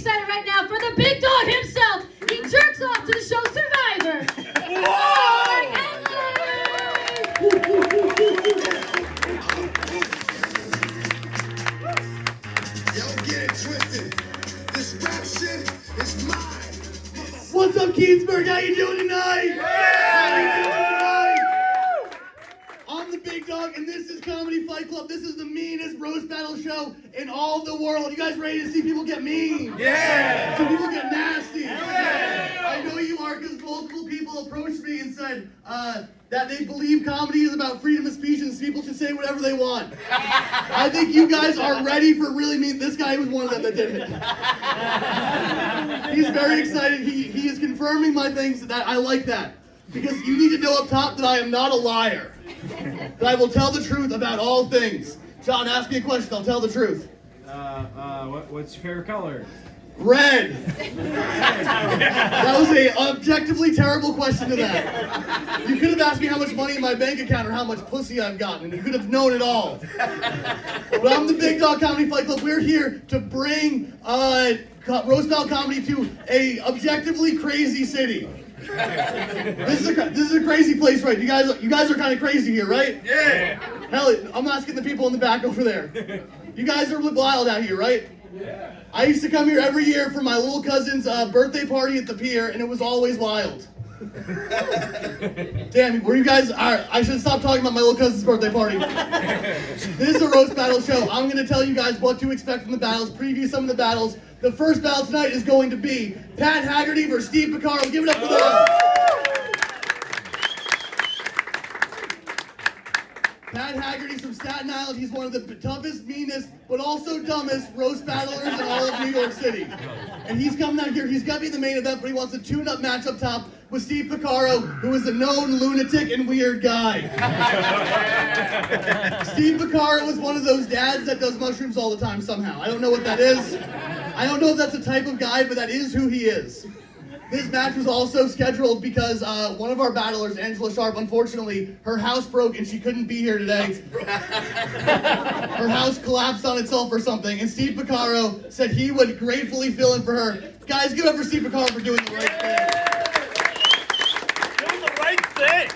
excited right now for the big dog himself. He jerks off to the show Survivor. Whoa! Yo, get it twisted. This rap shit is mine. What's up, Keensburg? How you doing tonight? How you doing tonight? I'm the big dog, and this is Comedy Fight Club. This is the meanest roast battle show in all the world. You guys ready to see people get mean? Yeah! So people get nasty? Yeah! I know you are, because multiple people approached me and said that they believe comedy is about freedom of speech and people should say whatever they want. I think you guys are ready for really mean. This guy was one of them that did it. He's very excited. He is confirming my things that I like that. Because you need to know up top that I am not a liar. That I will tell the truth about all things. John, ask me a question. I'll tell the truth. What's your favorite color? Red. That was a objectively terrible question to that. You could have asked me how much money in my bank account or how much pussy I've gotten, and you could have known it all. But I'm the Big Dog Comedy Fight Club. We're here to bring roast battle comedy to a objectively crazy city. This is a crazy place, right? You guys are kind of crazy here, right? Yeah! Hell, I'm asking the people in the back over there. You guys are wild out here, right? Yeah. I used to come here every year for my little cousin's birthday party at the pier, and it was always wild. Damn, were you guys? Alright, I should stop talking about my little cousin's birthday party. This is a roast battle show. I'm going to tell you guys what to expect from the battles, preview some of the battles. The first battle tonight is going to be Pat Haggerty versus Steve Pocaro. Give it up for them. Pat Haggerty's from Staten Island. He's one of the toughest, meanest, but also dumbest roast battlers in all of New York City. And he's coming out here. He's going to be the main event, but he wants a tune-up match up top with Steve Pocaro, who is a known lunatic and weird guy. Steve Pocaro is one of those dads that does mushrooms all the time somehow. I don't know what that is. I don't know if that's a type of guy, but that is who he is. This match was also scheduled because one of our battlers, Angela Sharp, unfortunately, her house broke and she couldn't be here today. Her house collapsed on itself or something, and Steve Pocaro said he would gratefully fill in for her. Guys, give it up for Steve Pocaro for doing the right thing. Doing the right thing!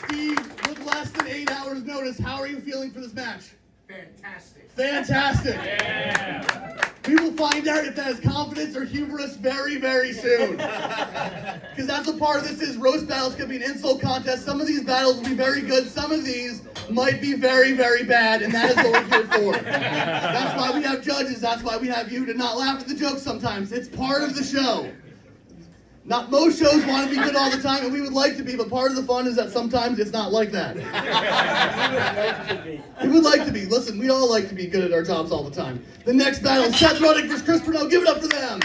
Steve, with less than 8 hours notice, how are you feeling for this match? Fantastic. Fantastic. Yeah! We will find out if that is confidence or hubris very, very soon. Because that's what part of this is. Roast battles could be an insult contest. Some of these battles will be very good. Some of these might be very, very bad. And that is what we're here for. That's why we have judges. That's why we have you to not laugh at the jokes sometimes. It's part of the show. Not most shows want to be good all the time, and we would like to be, but part of the fun is that sometimes it's not like that. We would like to be. Listen, we all like to be good at our jobs all the time. The next battle, Seth Ruddick versus Pruneau. Give it up for them.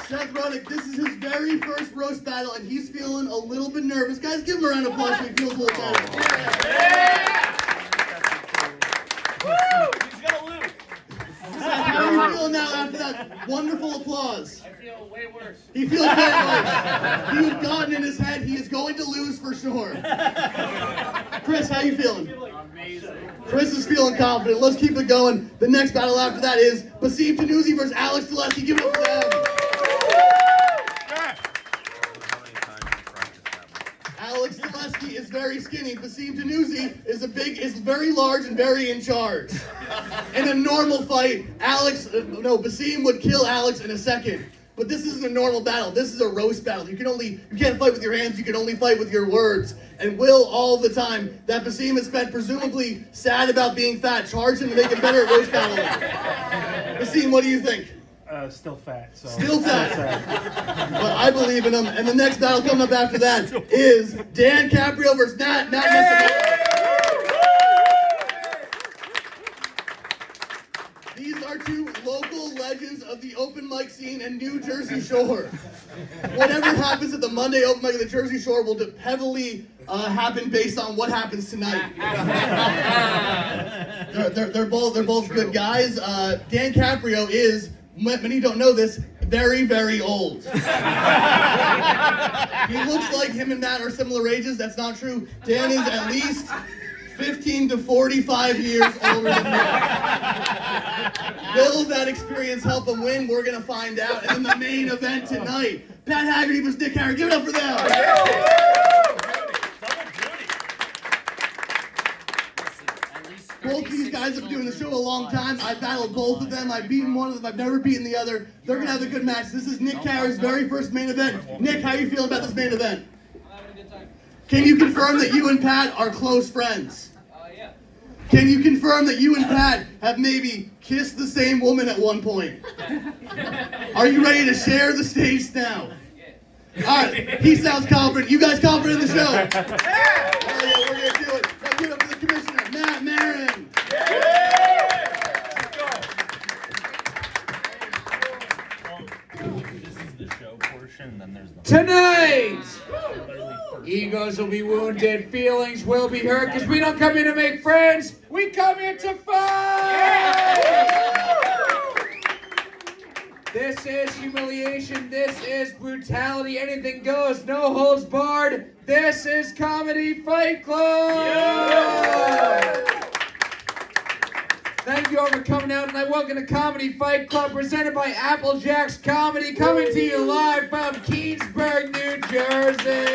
Seth Ruddick, this is his very first roast battle, and he's feeling a little bit nervous. Guys, give him a round of applause so he feels a little better. How are you feeling now after that wonderful applause? I feel way worse. He feels very worse. He has gotten in his head, he is going to lose for sure. Chris, how you feeling? Amazing. Chris is feeling confident. Let's keep it going. The next battle after that is Besim Tonuzi versus Alex Delesky. Give it up for them. Alex Delesky is very skinny. Besim Tonuzi is very large and very in charge. In a normal fight, Besim would kill Alex in a second. But this isn't a normal battle. This is a roast battle. You can't fight with your hands. You can only fight with your words. And will all the time that Besim has spent presumably sad about being fat. Charge him to make him better at roast battling. Besim, what do you think? Still fat. So. Still fat. But I believe in him. And the next battle coming up after that is Dan Caprio versus Nascimento. These are two local legends of the open mic scene in New Jersey Shore. Whatever happens at the Monday open mic at the Jersey Shore will heavily happen based on what happens tonight. They're both good guys. Dan Caprio is, many don't know this, very, very old. He looks like him and Matt are similar ages. That's not true. Dan is at least 15 to 45 years older than me. Will that experience help him win? We're going to find out. And then the main event tonight, Pat Haggerty versus Nick Carra. Give it up for them. Both of these guys have been doing the show a long time. I battled both of them. I've beaten one of them. I've never beaten the other. They're going to have a good match. This is Nick Carra's very first main event. Nick, how are you feeling about this main event? I'm having a good time. Can you confirm that you and Pat are close friends? Yeah. Can you confirm that you and Pat have maybe kissed the same woman at one point? Are you ready to share the stage now? All right, he sounds confident. You guys confident in the show? Oh yeah, we're going to do it. Now give it up for the commissioner, Maran. This is the show portion, and then there's the Tonight, egos will be wounded, feelings will be hurt, because we don't come here to make friends, we come here to fight! This is humiliation, this is brutality, anything goes, no holds barred. This is Comedy Fight Club! Thank you all for coming out tonight. Welcome to Comedy Fight Club, presented by Applejack's Comedy, coming to you live from Keensburg, New Jersey.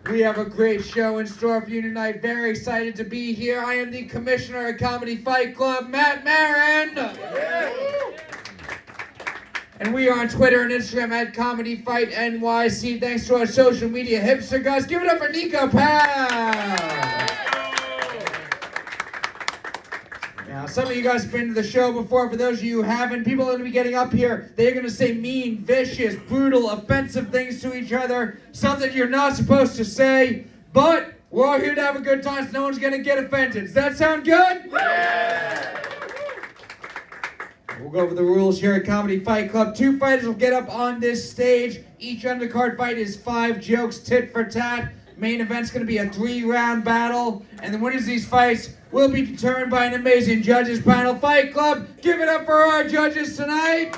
We have a great show in store for you tonight. Very excited to be here. I am the commissioner of Comedy Fight Club, Maran. And we are on Twitter and Instagram at Comedy Fight NYC. Thanks to our social media hipster guys. Give it up for Niko, pal. Now, some of you guys have been to the show before. For those of you who haven't, people are going to be getting up here. They're going to say mean, vicious, brutal, offensive things to each other. Something you're not supposed to say. But we're all here to have a good time, so no one's going to get offended. Does that sound good? Yeah! We'll go over the rules here at Comedy Fight Club. 2 fighters will get up on this stage. Each undercard fight is 5 jokes, tit for tat. Main event's going to be a 3-round battle. And the winners of these fights will be determined by an amazing judges panel. Fight Club, give it up for our judges tonight.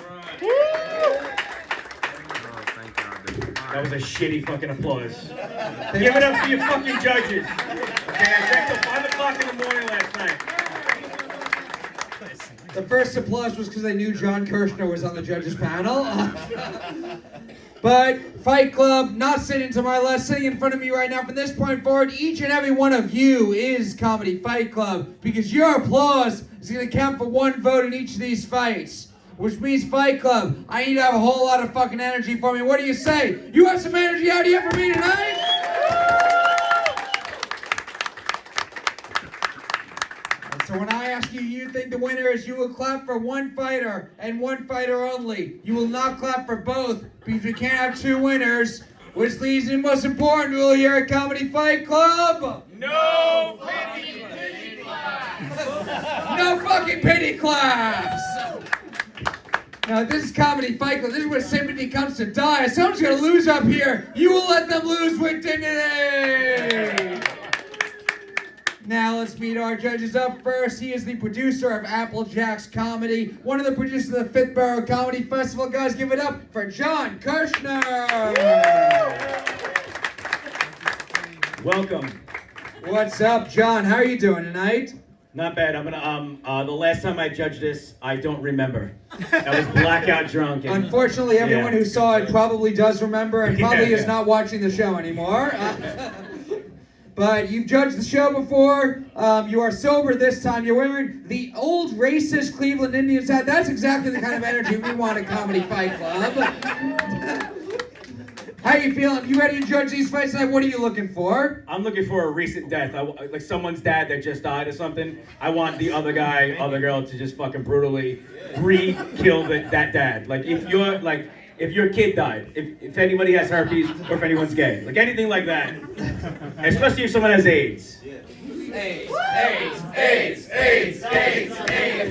That was a shitty fucking applause. Give it up for your fucking judges. Okay, I checked till 5 o'clock in the morning last night. The first applause was because I knew John Kirshner was on the judges panel. But Fight Club, not sitting to my left, sitting in front of me right now. From this point forward, each and every one of you is Comedy Fight Club, because your applause is going to count for 1 vote in each of these fights. Which means Fight Club, I need to have a whole lot of fucking energy for me. What do you say? You have some energy out here for me tonight? So when I ask you, you think the winner is, you will clap for 1 fighter and 1 fighter only. You will not clap for both, because we can't have 2 winners, which leads to the most important rule here at Comedy Fight Club. No pity claps! No fucking pity claps! Now this is Comedy Fight Club. This is where sympathy comes to die. If someone's gonna lose up here, you will let them lose with dignity! Now let's meet our judges. Up first, he is the producer of Applejack's Comedy, one of the producers of the 5th Borough Comedy Festival. Guys, give it up for John Kirshner. Welcome. What's up, John? How are you doing tonight? Not bad. I'm gonna the last time I judged this, I don't remember. I was blackout drunk. And, Unfortunately, everyone who saw it probably does remember and probably is Yeah. not watching the show anymore. But you've judged the show before. You are sober this time. You're wearing the old racist Cleveland Indians hat. That's exactly the kind of energy we want at Comedy Fight Club. How you feeling? You ready to judge these fights tonight? What are you looking for? I'm looking for a recent death. Like someone's dad that just died or something. I want the other guy, other girl to just fucking brutally kill that dad. Like if your kid died, if anybody has herpes or if anyone's gay, like anything like that. Especially if someone has AIDS. AIDS.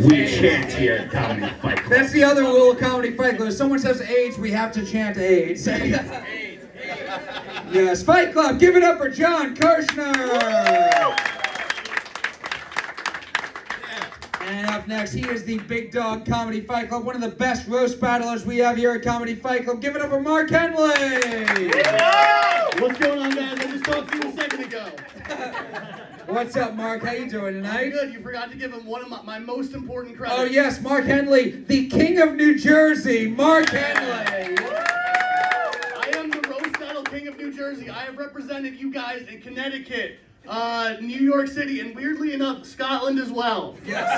We chant here at Comedy Fight Club. That's the other rule of Comedy Fight Club. If someone says AIDS, we have to chant AIDS. Yes, Fight Club, give it up for John Kirshner. And up next, he is the Big Dog Comedy Fight Club, one of the best roast battlers we have here at Comedy Fight Club. Give it up for Henley. What's going on, guys? I just talked to you a second ago. What's up, Mark? How you doing tonight? Good. You forgot to give him one of my most important credits. Oh yes, Mark Henley, the King of New Jersey, Mark Henley. I am the roast battle king of New Jersey. I have represented you guys in Connecticut, New York City, and weirdly enough, Scotland as well. Yes.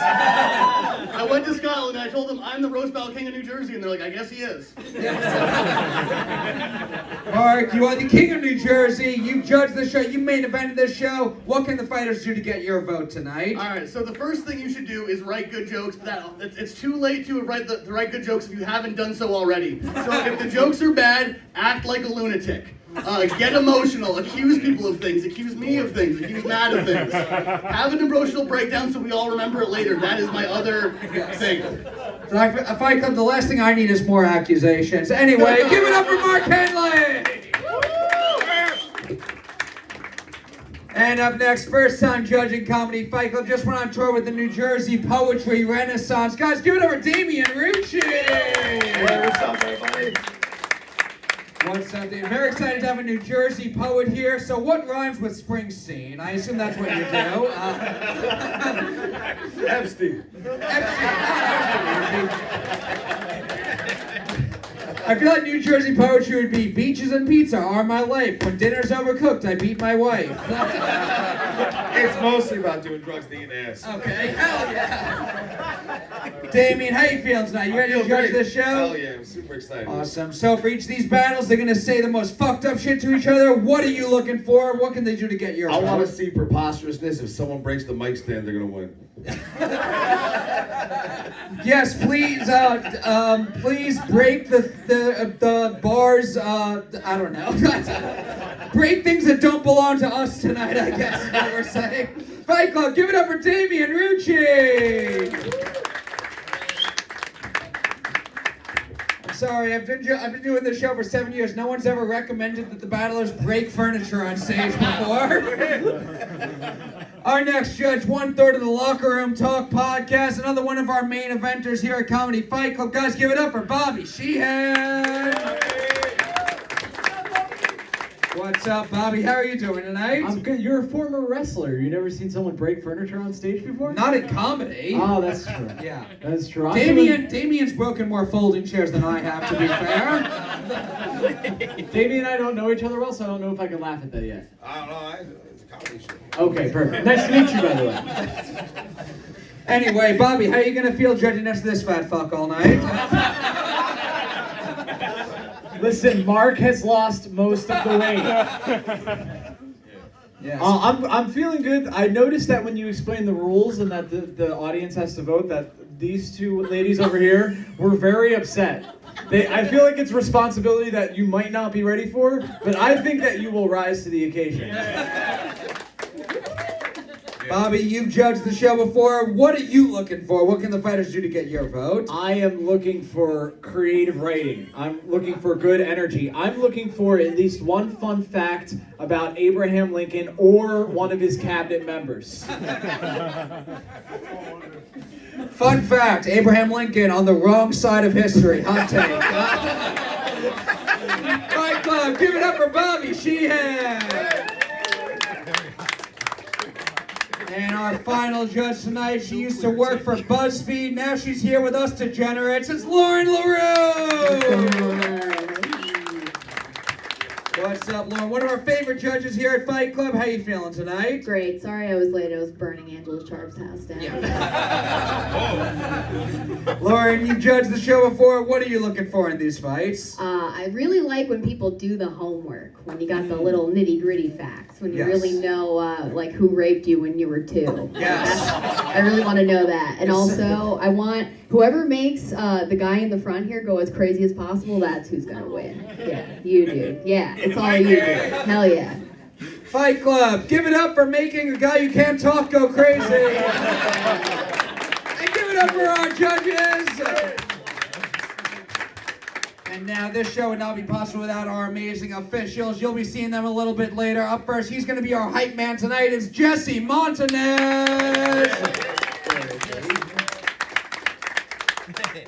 I went to Scotland and I told them I'm the roast battle king of New Jersey, and they're like, I guess he is. Mark, you are the King of New Jersey. You judged the show. You main evented this show. What can the fighters do to get your vote tonight? All right, so the first thing you should do is write good jokes. But it's too late to write good jokes if you haven't done so already. So if the jokes are bad, act like a lunatic. Get emotional. Accuse people of things. Accuse me of things. Accuse Matt of things. Have an emotional breakdown so we all remember it later. That is my other thing. So if I come, the last thing I need is more accusations. Anyway, give it up for Mark Henley. And up next, first time judging Comedy Fight Club. Just went on tour with the New Jersey Poetry Renaissance. Guys, give it up for Damian Rucci. Hey, what's up, everybody? What's up, Dave? Very excited to have a New Jersey poet here. So what rhymes with Springsteen? I assume that's what you do. Epstein. I feel like New Jersey poetry would be beaches and pizza are my life. When dinner's overcooked, I beat my wife. It's mostly about doing drugs to eat ass. Okay, hell yeah. Damian, how you feeling tonight? You ready to judge this show? Hell yeah, I'm super excited. Awesome. So for each of these battles, they're going to say the most fucked up shit to each other. What are you looking for? What can they do to get your I vote? want to see preposterousness. If someone breaks the mic stand, they're gonna win. Yes, please. Please break the bars. I don't know. Break things that don't belong to us tonight. I guess is what we're saying. Fight Club, give it up for Damian Rucci. I'm sorry, I've been doing this show for 7 years. No one's ever recommended that the battlers break furniture on stage before. Our next judge, 1/3 of the Locker Room Talk podcast, another one of our main eventers here at Comedy Fight Club. Guys, give it up for Bobby Sheehan. What's up, Bobby? How are you doing tonight? I'm good. You're a former wrestler. You never seen someone break furniture on stage before? Not in comedy. Oh, that's true. Yeah. That's true. Damian's broken more folding chairs than I have, to be fair. Damian and I don't know each other well, so I don't know if I can laugh at that yet. I don't know. It's a comedy show. Okay, perfect. Nice to meet you, by the way. Anyway, Bobby, how are you gonna feel judging next to this fat fuck all night? Listen, Mark has lost most of the weight. Yes. I'm feeling good. I noticed that when you explained the rules and that the audience has to vote, that these two ladies over here were very upset. I feel like it's responsibility that you might not be ready for, but I think that you will rise to the occasion. Bobby, you've judged the show before. What are you looking for? What can the fighters do to get your vote? I am looking for creative writing. I'm looking for good energy. I'm looking for at least one fun fact about Abraham Lincoln or one of his cabinet members. Fun fact, Abraham Lincoln on the wrong side of history. Hot take. Fight Club, give it up for Bobby Sheehan. And our final judge tonight, she used to work for BuzzFeed. Now she's here with us, degenerates. It's Lauren Leroux. What's up, Lauren? One of our favorite judges here at Fight Club. How you feeling tonight? Great. Sorry I was late. I was burning Angela Sharp's house down. Lauren, you've judged the show before. What are you looking for in these fights? I really like when people do the homework, when you got the little nitty-gritty facts, when you Yes. really know, like, who raped you when you were 2. Yes. I really want to know that. And also, I want whoever makes the guy in the front here go as crazy as possible, that's who's going to win. Yeah, you do. Yeah, it's all you do. Hell yeah. Fight Club, give it up for making a guy who can't talk go crazy. And give it up for our judges. And now this show would not be possible without our amazing officials. You'll be seeing them a little bit later. Up first, he's going to be our hype man tonight. It's Jesse Montanez.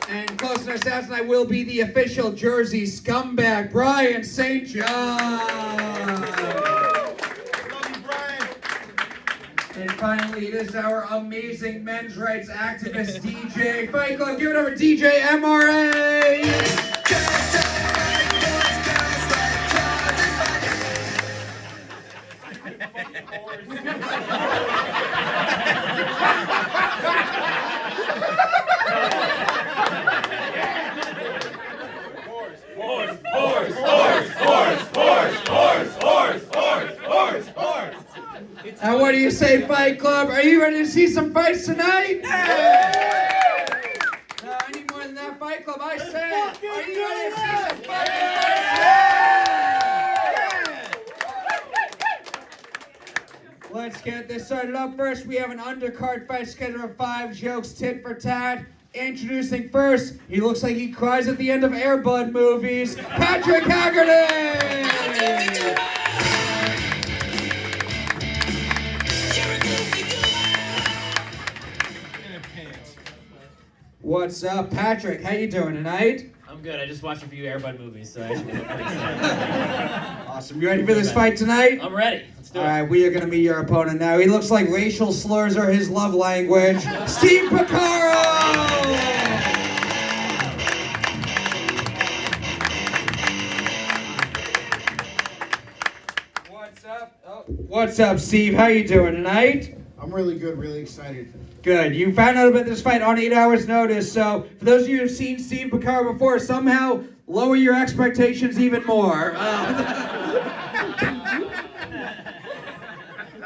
And close to our staff tonight will be the official Jersey scumbag, Brian St. John. And finally, it is our amazing men's rights activist, DJ Fight Club. Give it over, DJ MRA! And what do you say, Fight Club? Are you ready to see some fights tonight? No, any more than that, Fight Club. I say, are you ready to see some fights? Let's get this started up. First, we have an undercard fight schedule of 5 jokes, tit for tat. Introducing first, he looks like he cries at the end of Air Bud movies, Patrick Haggerty! What's up, Patrick? How you doing tonight? I'm good. I just watched a few Air Bud movies, so I feel pretty excited. Awesome. You ready for this fight tonight? I'm ready. Let's do it. All right, we are going to meet your opponent now. He looks like racial slurs are his love language. Steve Pocaro! What's up, Steve? How you doing tonight? I'm really good, really excited. Good. You found out about this fight on 8 hours' notice, so for those of you who've seen Steve Pocaro before, somehow lower your expectations even more.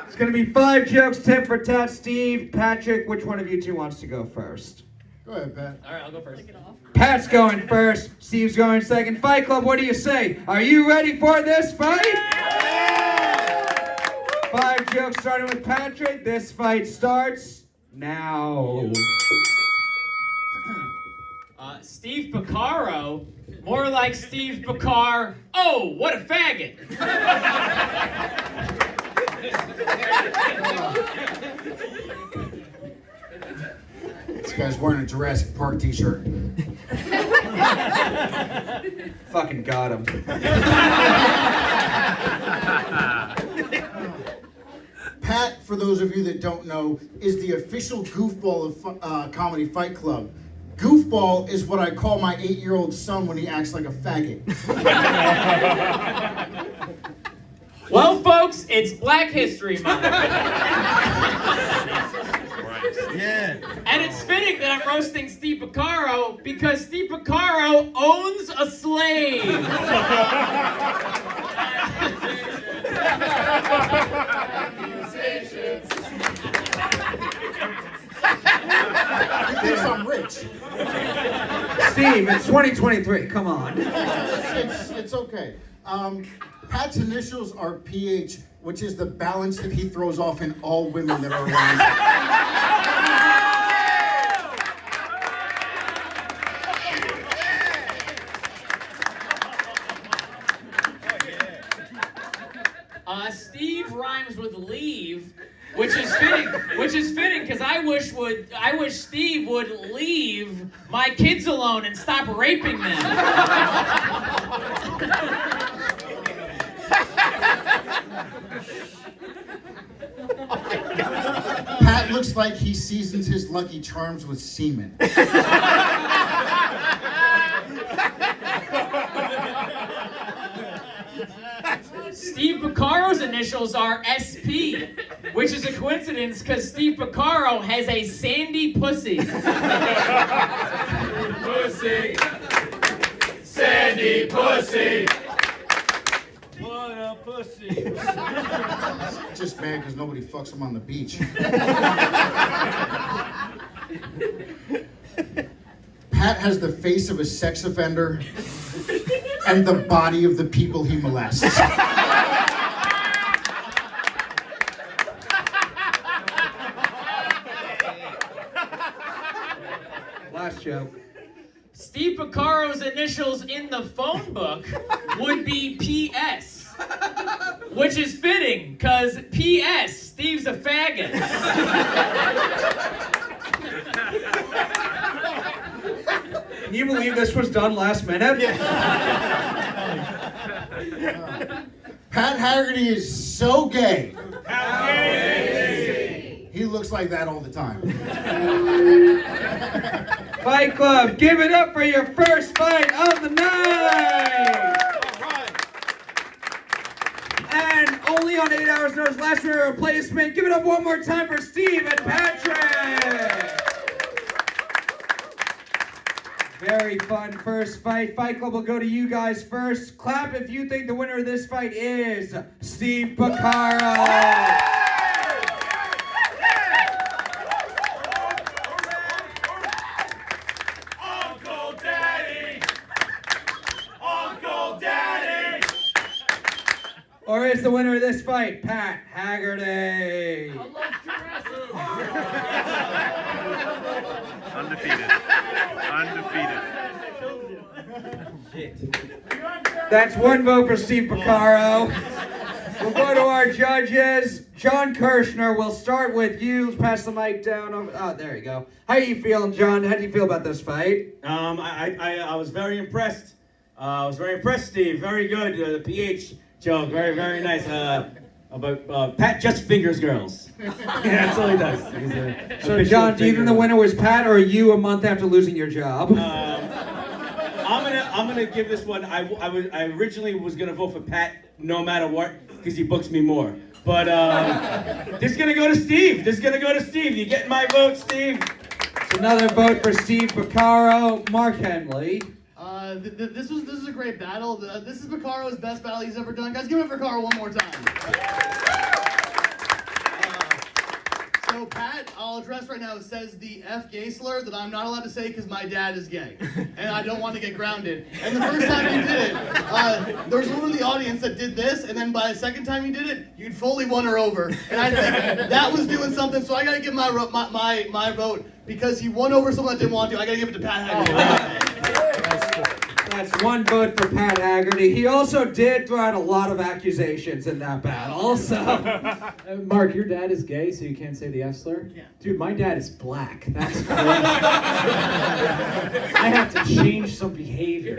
It's going to be 5 jokes, tit for tat. Steve, Patrick, which one of you two wants to go first? Go ahead, Pat. All right, I'll go first. Pat's going first. Steve's going second. Fight Club, what do you say? Are you ready for this fight? 5 jokes starting with Patrick. This fight starts now. Steve Pocaro, more like Steve Pocaro. Oh, what a faggot! This guy's wearing a Jurassic Park t-shirt. Fucking got him. Pat, for those of you that don't know, is the official goofball of Comedy Fight Club. Goofball is what I call my 8-year-old son when he acts like a faggot. Well, folks, it's Black History Month. Yeah. And it's fitting that I'm roasting Steve Pocaro because Steve Pocaro owns a slave. He thinks I'm rich. Steve, it's 2023. Come on. It's okay. Pat's initials are PH, which is the balance that he throws off in all women that are around him. Steve rhymes with leave, which is fitting because I wish Steve would leave my kids alone and stop raping them. Pat looks like he seasons his Lucky Charms with semen. Steve Pocaro's initials are SP, which is a coincidence because Steve Pocaro has a sandy pussy. Pussy. Sandy pussy. What a pussy. Just mad because nobody fucks him on the beach. Pat has the face of a sex offender and the body of the people he molests. Last joke. Steve Pocaro's initials in the phone book would be PS, which is fitting because PS, Steve's a faggot. Can you believe this was done last minute? Pat Haggerty is so gay. How gay? looks like that all the time. Fight Club, give it up for your first fight of the night! And only on 8 hours notice, last year replacement. Give it up one more time for Steve and Patrick! Very fun first fight. Fight Club will go to you guys first. Clap if you think the winner of this fight is Steve Pocaro. Or is the winner of this fight Pat Haggerty? Undefeated. That's one vote for Steve Pocaro. We'll go to our judges. John Kirshner, we'll start with you. Let's pass the mic down. Oh, there you go. How are you feeling, John? How do you feel about this fight? I was very impressed. Steve. Very good. The PH joke, very, very nice. About Pat just fingers girls. Yeah, that's all he does. He's a So, John, do you think the winner was Pat, or are you a month after losing your job? I'm gonna give this one. I originally was gonna vote for Pat no matter what because he books me more. But this is gonna go to Steve. You getting my vote, Steve? It's another vote for Steve Pocaro. Mark Henley. This is a great battle. This is Pocaro's best battle he's ever done. Guys, give it up for Carra one more time. So Pat, I'll address right now, says the F gay slur that I'm not allowed to say because my dad is gay. And I don't want to get grounded. And the first time he did it, there was one in the audience that did this, and then by the second time he did it, you'd fully won her over. And I think that was doing something, so I gotta give my vote, because he won over someone that didn't want to. I gotta give it to Pat Haggerty. That's one vote for Pat Haggerty. He also did throw out a lot of accusations in that battle. So, Mark, your dad is gay, so you can't say the F slur? Yeah. Dude, my dad is black. That's crazy. I have to change some behavior.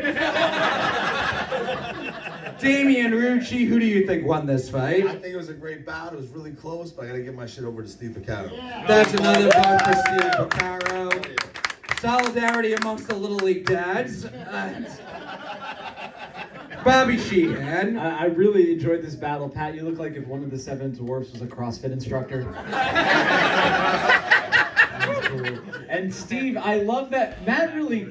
Damian, Rucci, who do you think won this fight? I think it was a great bout. It was really close, but I gotta give my shit over to Steve Pocaro. That's another vote for Steve Pocaro. Solidarity amongst the Little League dads. Bobby Sheehan. I really enjoyed this battle. Pat, you look like if one of the seven dwarfs was a CrossFit instructor. Cool. And Steve, I love that Matt really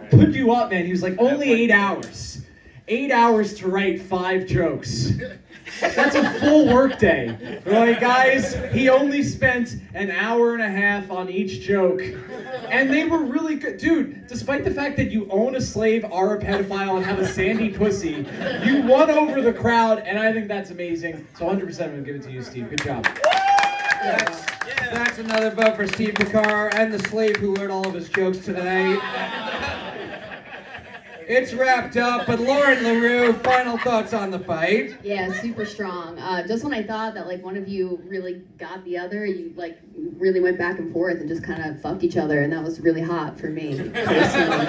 put you up, man. He was like, only 8 hours. 8 hours to write 5 jokes. That's a full work day. We're like, guys, he only spent an hour and a half on each joke. And they were really good. Dude, despite the fact that you own a slave, are a pedophile, and have a sandy pussy, you won over the crowd, and I think that's amazing. So 100% I'm going to give it to you, Steve. Good job. That's another vote for Steve Pocaro and the slave who heard all of his jokes today. It's wrapped up, but Lauren Leroux, final thoughts on the fight? Yeah, super strong. Just when I thought that one of you really got the other, you really went back and forth and just kind of fucked each other, and that was really hot for me personally.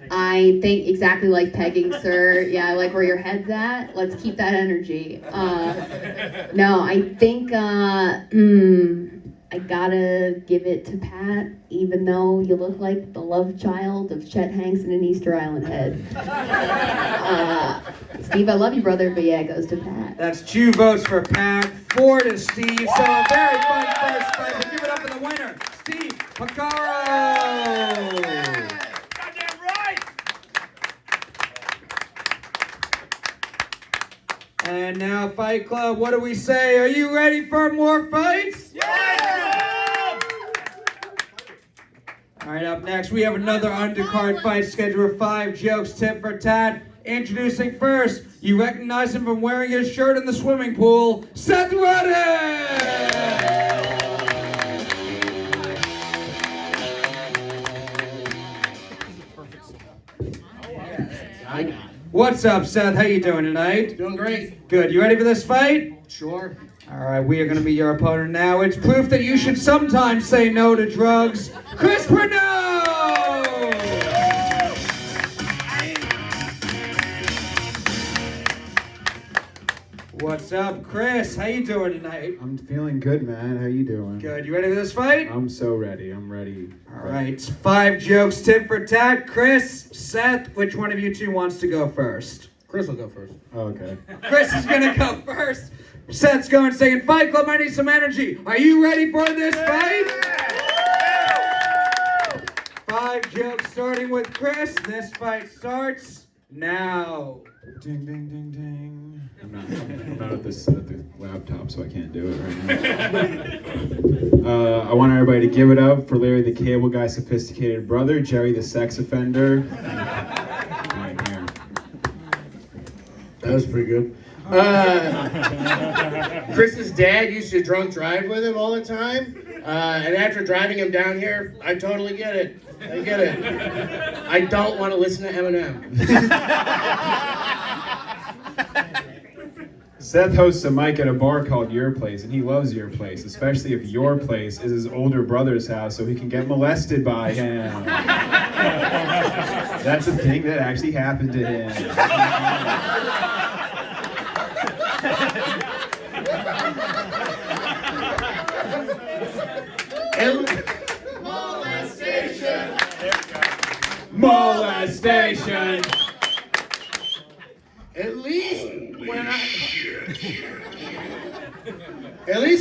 I think exactly like pegging, sir. Yeah, I like where your head's at. Let's keep that energy. No, I think I gotta give it to Pat, even though you look like the love child of Chet Hanks in an Easter Island head. Steve, I love you, brother, but yeah, it goes to Pat. That's 2 votes for Pat, 4 to Steve. So a very fun first fight. We'll give it up for the winner, Steve Pocaro. Goddamn right! And now, Fight Club, what do we say? Are you ready for more fights? All right, up next, we have another undercard fight scheduled with 5 jokes, tip for tat. Introducing first, you recognize him from wearing his shirt in the swimming pool, Seth Ruddick! What's up, Seth? How you doing tonight? Doing great. Good. You ready for this fight? Sure. All right, we are going to be your opponent now. It's proof that you should sometimes say no to drugs. Pruneau! What's up, Chris? How you doing tonight? I'm feeling good, man. How you doing? Good. You ready for this fight? I'm so ready. I'm ready. All right. 5 jokes, tit for tat. Chris, Seth, which one of you two wants to go first? Chris will go first. Oh, okay. Chris is gonna go first. Seth's going second. Fight Club, I need some energy. Are you ready for this fight? 5 jokes starting with Chris. This fight starts now. Ding, ding, ding, ding. I'm not at the laptop, so I can't do it right now. I want everybody to give it up for Larry the Cable Guy, sophisticated brother, Jerry the sex offender. Right here. That was pretty good. Chris's dad used to drunk drive with him all the time. And after driving him down here, I totally get it. I get it. I don't want to listen to Eminem. Seth hosts a mic at a bar called Your Place, and he loves Your Place, especially if Your Place is his older brother's house, so he can get molested by him. That's a thing that actually happened to him. Molestation. At least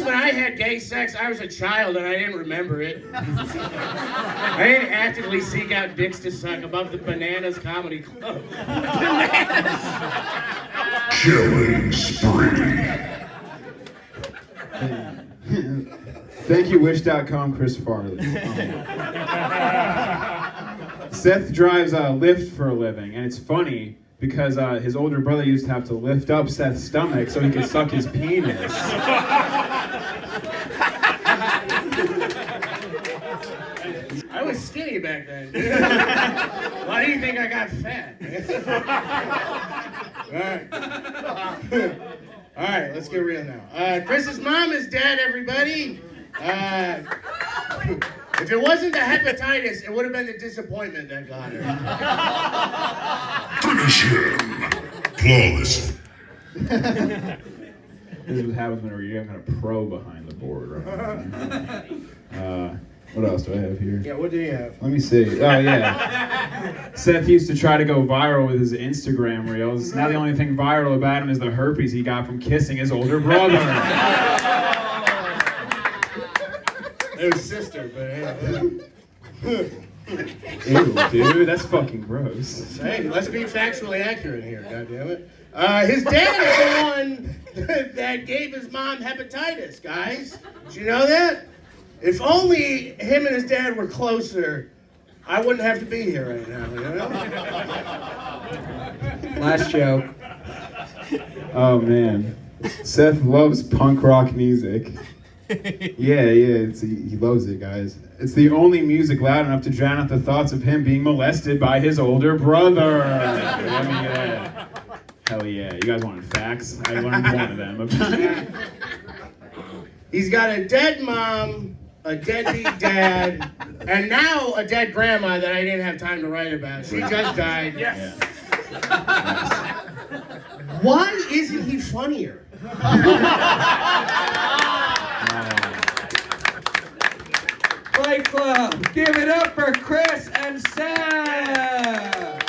when I had gay sex, I was a child and I didn't remember it. I didn't actively seek out dicks to suck above the Bananas Comedy Club. Killing spree. Thank you, Wish.com, Chris Farley. Seth drives a Lyft for a living, and it's funny because his older brother used to have to lift up Seth's stomach so he could suck his penis. I was skinny back then. Why do you think I got fat? All right, let's get real now. Chris's mom is dead, everybody. If it wasn't the hepatitis, it would have been the disappointment that got her. Finish him. Flawless. This is what happens whenever you have a pro behind the board, right? What else do I have here? Yeah, what do you have? Let me see. Oh, yeah. Seth used to try to go viral with his Instagram reels. Now the only thing viral about him is the herpes he got from kissing his older brother. It was sister, but hey. Ew, dude, that's fucking gross. Hey, let's be factually accurate here, goddammit. His dad is the one that gave his mom hepatitis, guys. Did you know that? If only him and his dad were closer, I wouldn't have to be here right now, you know? Last joke. Oh, man. Seth loves punk rock music. Yeah, he loves it, guys. It's the only music loud enough to drown out the thoughts of him being molested by his older brother. Let me get that. Hell yeah. You guys wanted facts? I learned one of them about it. He's got a dead mom, a deadbeat dad, and now a dead grandma that I didn't have time to write about. She just died. Yes. Yeah. Why isn't he funnier? Fight Club, give it up for Chris and Seth.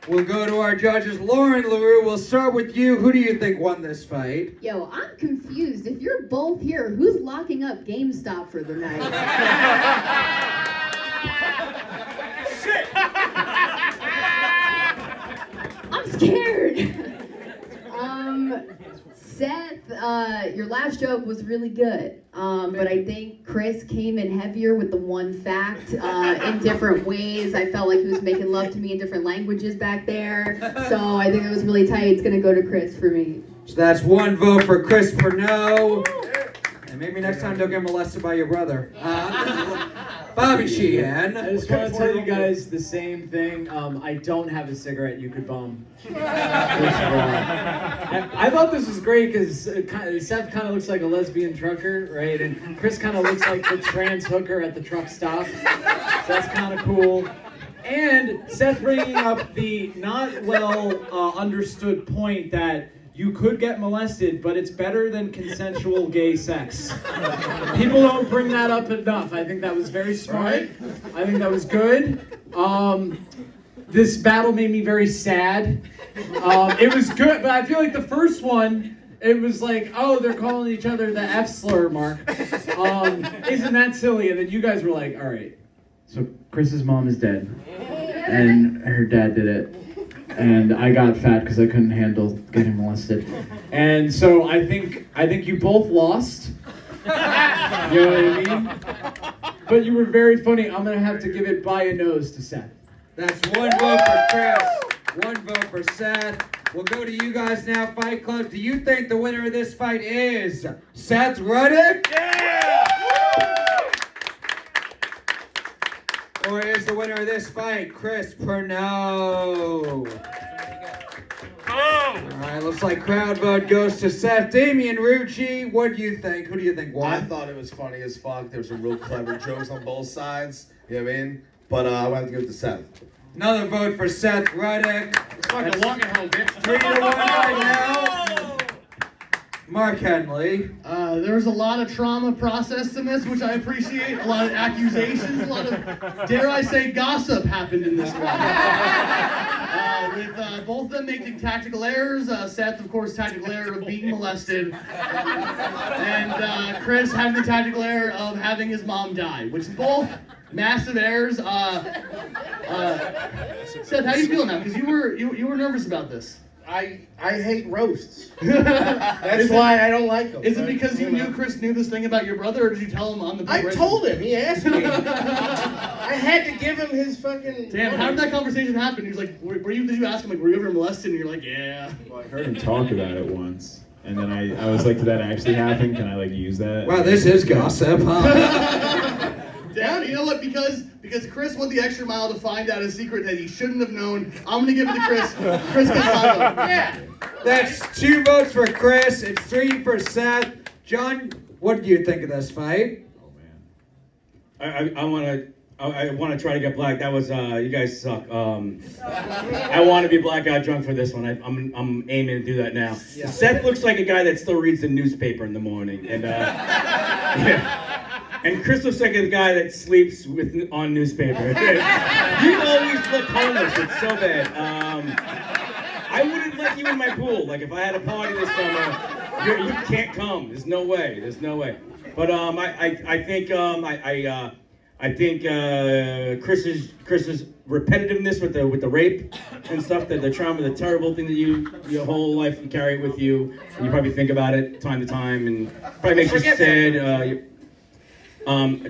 We'll go to our judges. Lauren, Leroux, we'll start with you. Who do you think won this fight? Yo, I'm confused. If you're both here, who's locking up GameStop for the night? Shit! I'm scared. Seth, your last joke was really good, but I think Chris came in heavier with the one fact in different ways. I felt like he was making love to me in different languages back there, so I think it was really tight. It's gonna go to Chris for me. So that's 1 vote for Chris Pruneau. And maybe next time don't get molested by your brother. Bobby Sheehan. I just want to tell you guys the same thing. I don't have a cigarette you could bum. I thought this was great because Seth kind of looks like a lesbian trucker, right? And Chris kind of looks like the trans hooker at the truck stop. So that's kind of cool. And Seth bringing up the not well understood point that you could get molested, but it's better than consensual gay sex. People don't bring that up enough. I think that was very smart. I think that was good. This battle made me very sad. It was good, but I feel like the first one, it was like, oh, they're calling each other the F slur, Mark. Isn't that silly? And then you guys were like, all right, so Chris's mom is dead, and her dad did it. And I got fat because I couldn't handle getting molested. And so I think you both lost. You know what I mean? But you were very funny. I'm gonna have to give it by a nose to Seth. That's one vote for Chris, one vote for Seth. We'll go to you guys now, Fight Club. Do you think the winner of this fight is Seth Ruddick? Yeah! Or is the winner of this fight Chris Pruneau? All right, looks like crowd vote goes to Seth. Damian, Rucci, what do you think? Who do you think won? I thought it was funny as fuck. There were some real clever jokes on both sides. You know what I mean? But I want to give it to Seth. Another vote for Seth Ruddick. It's fucking walking home, bitch. 3-1 right now. Mark Henley. There was a lot of trauma processed in this, which I appreciate. A lot of accusations, a lot of, dare I say, gossip happened in this one. With both of them making tactical errors. Seth, of course, tactical error of being molested. And Chris having the tactical error of having his mom die, which is both massive errors. Seth, how do you feel now? Because you were nervous about this. I hate roasts. That's why I don't like them. Is it because you knew Chris knew this thing about your brother, or did you tell him on the I told him. He asked me. I had to give him his fucking... Damn, how did that conversation happen? He was like, did you ask him, like, were you ever molested? And you're like, yeah. Well, I heard him talk about it once. And then I was like, did that actually happen? Can I, like, use that? Wow, this is gossip, huh? Damn, you know what? Because Chris went the extra mile to find out a secret that he shouldn't have known. I'm gonna give it to Chris. Chris gets my vote. Yeah. That's 2 votes for Chris. It's 3 for Seth. John, what do you think of this fight? Oh, man. I want to try to get black. That was you guys suck. I want to be blackout drunk for this one. I'm aiming to do that now. Yeah. Seth looks like a guy that still reads the newspaper in the morning, and yeah. And Chris looks like a guy that sleeps on newspaper. You always look homeless. It's so bad. I wouldn't let you in my pool. Like if I had a party this summer, you can't come. There's no way. But I think Chris's repetitiveness with the rape and stuff, the trauma, the terrible thing that your whole life you carry with you, and you probably think about it time to time, and probably makes you sad.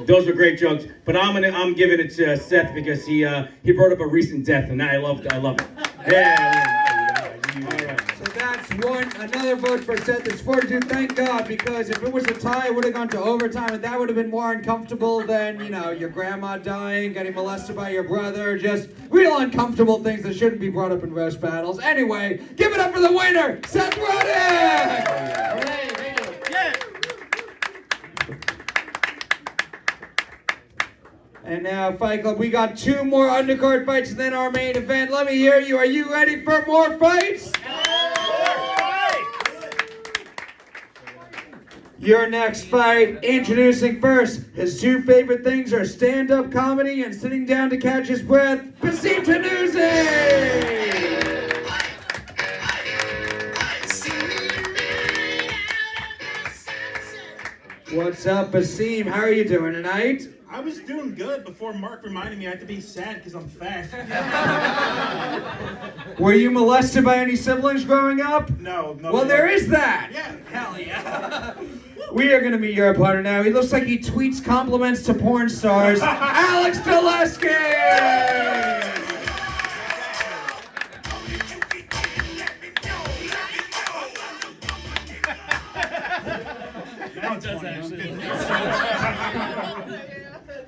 Those were great jokes, but I'm giving it to Seth because he brought up a recent death, and I love it. Yeah. So that's another vote for Seth. It's 4-2, thank God, because if it was a tie, it would have gone to overtime, and that would have been more uncomfortable than, your grandma dying, getting molested by your brother, just real uncomfortable things that shouldn't be brought up in roast battles. Anyway, give it up for the winner, Seth Ruddick! Hooray, thank you. Yeah. And now, Fight Club, we got 2 more undercard fights and then our main event. Let me hear you. Are you ready for more fights? Your next fight, introducing first, his 2 favorite things are stand-up comedy and sitting down to catch his breath, Besim Tonuzi! What's up, Besim? How are you doing tonight? I was doing good before Mark reminded me I had to be sad because I'm fat. Were you molested by any siblings growing up? No. Well, there is that. Yeah, hell yeah. We are going to meet your opponent now. He looks like he tweets compliments to porn stars. Alex Delesky!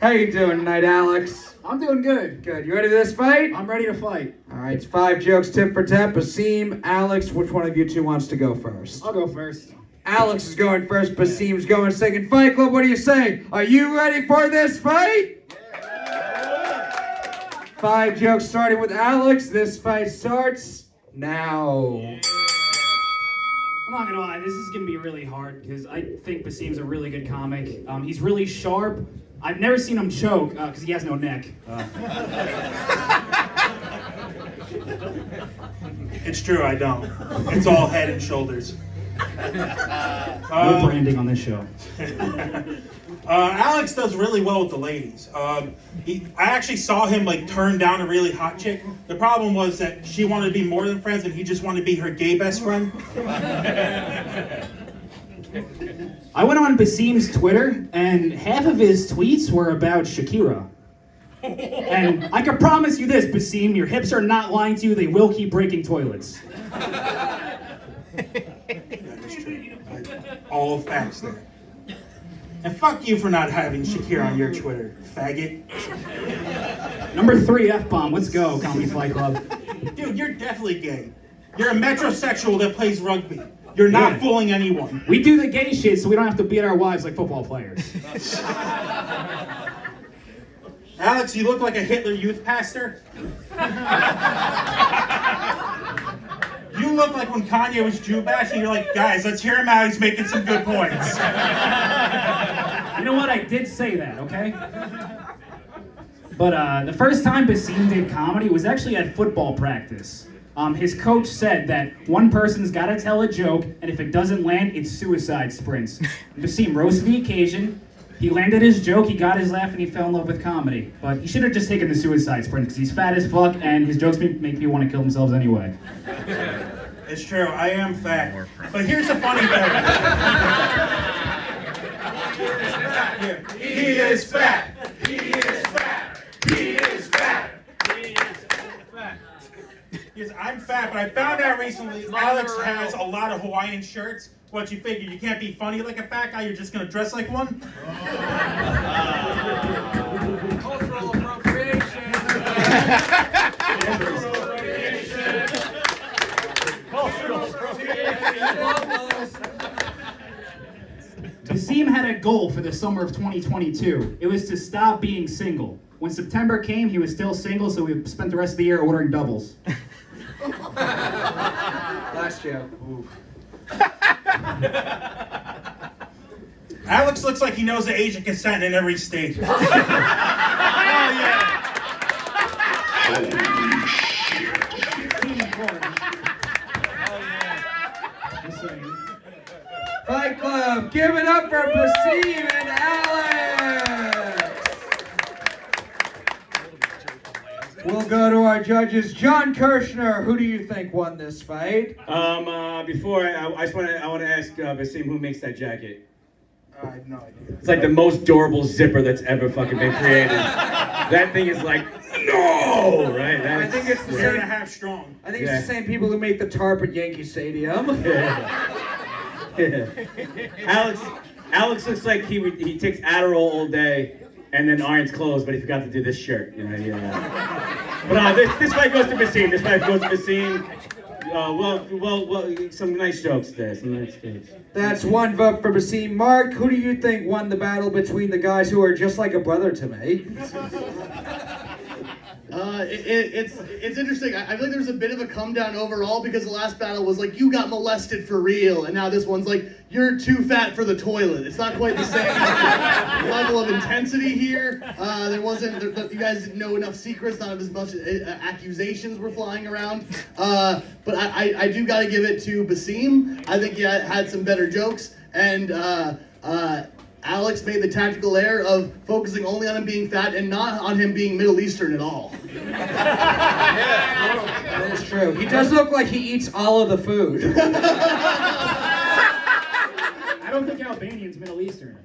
How you doing tonight, Alex? I'm doing good. Good. You ready for this fight? I'm ready to fight. All right, it's 5 jokes, tip for tap. Besim, Alex, which one of you 2 wants to go first? I'll go first. Alex is going first, Basim's going second. Fight Club, what do you say? Are you ready for this fight? 5 jokes starting with Alex. This fight starts now. I'm not gonna lie, this is gonna be really hard because I think Besim's a really good comic. He's really sharp. I've never seen him choke because he has no neck. It's true, I don't. It's all head and shoulders. No branding on this show. Alex does really well with the ladies. I actually saw him like turn down a really hot chick. The problem was that she wanted to be more than friends, and he just wanted to be her gay best friend. I went on Besim's Twitter, and half of his tweets were about Shakira. And I can promise you this, Besim, your hips are not lying to you. They will keep breaking toilets. All facts there. And fuck you for not having Shakira on your Twitter, faggot. Number 3 F-bomb. Let's go, Comedy Fight Club. Dude, you're definitely gay. You're a metrosexual that plays rugby. You're not fooling anyone. We do the gay shit so we don't have to beat our wives like football players. Alex, you look like a Hitler Youth pastor. You look like when Kanye was Jew bashing, you're like, guys, let's hear him out. He's making some good points. You know what? I did say that, okay? But the first time Besim did comedy was actually at football practice. His coach said that one person's got to tell a joke, and if it doesn't land, it's suicide sprints. Besim rose to the occasion. He landed his joke, he got his laugh, and he fell in love with comedy. But he should have just taken the suicide sprint, because he's fat as fuck, and his jokes make people want to kill themselves anyway. It's true, I am fat. But here's the funny thing. He is fat. He is fat. He is fat. He is fat. Yes, I'm fat, but I found out recently Alex has a lot of Hawaiian shirts. What, you figure you can't be funny like a fat guy, you're just gonna dress like one? Cultural appropriation. Cultural Besim had a goal for the summer of 2022. It was to stop being single. When September came, he was still single, so we spent the rest of the year ordering doubles. Last joke. Alex looks like he knows the age of consent in every state. Oh, yeah. Fight Club, give it up for Besim and Alex. We'll go to our judges. John Kirshner, who do you think won this fight? Before I want to ask Besim who makes that jacket. I have no idea. It's like the most durable zipper that's ever fucking been created. That thing is like, no, right? I think it's the Year and a same. half strong. I think it's the same people who make the tarp at Yankee Stadium. Alex looks like he takes Adderall all day and then irons clothes, but he forgot to do this shirt. You know, But this fight goes to Besim. This fight goes to Besim. Well, some nice jokes there. Some nice jokes. That's one vote for Besim. Mark, who do you think won the battle between the guys who are just like a brother to me? It's interesting. I feel like there's a bit of a come down overall because the last battle was like, you got molested for real, and now this one's like, you're too fat for the toilet. It's not quite the same level of intensity here. There wasn't, you guys didn't know enough secrets, not as much accusations were flying around. But I do got to give it to Besim. I think he had some better jokes, and Alex made the tactical error of focusing only on him being fat and not on him being Middle Eastern at all. That is true. He does look like he eats all of the food. I don't think Albanian's Middle Eastern.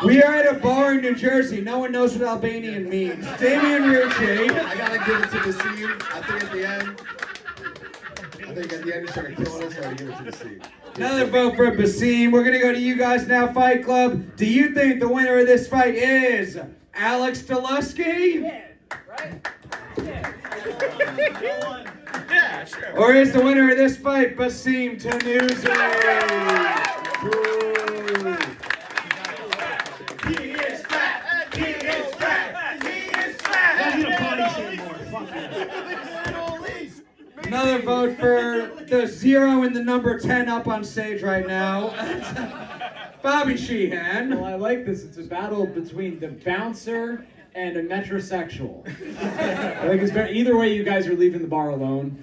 We are at a bar in New Jersey. No one knows what Albanian means. Damian Rucci. I gotta give it to Besim. I think at the end he started killing us, so I give it to Besim. Another vote for Besim. We're going to go to you guys now, Fight Club. Do you think the winner of this fight is Alex Delesky? Yeah, right? Yeah, sure. Or is the winner of this fight Besim Tonuzi? He is fat. He is fat. He Another vote for the 0 and the number 10 up on stage right now. Bobby Sheehan. Well, I like this. It's a battle between the bouncer and a metrosexual. I think it's very, either way, you guys are leaving the bar alone.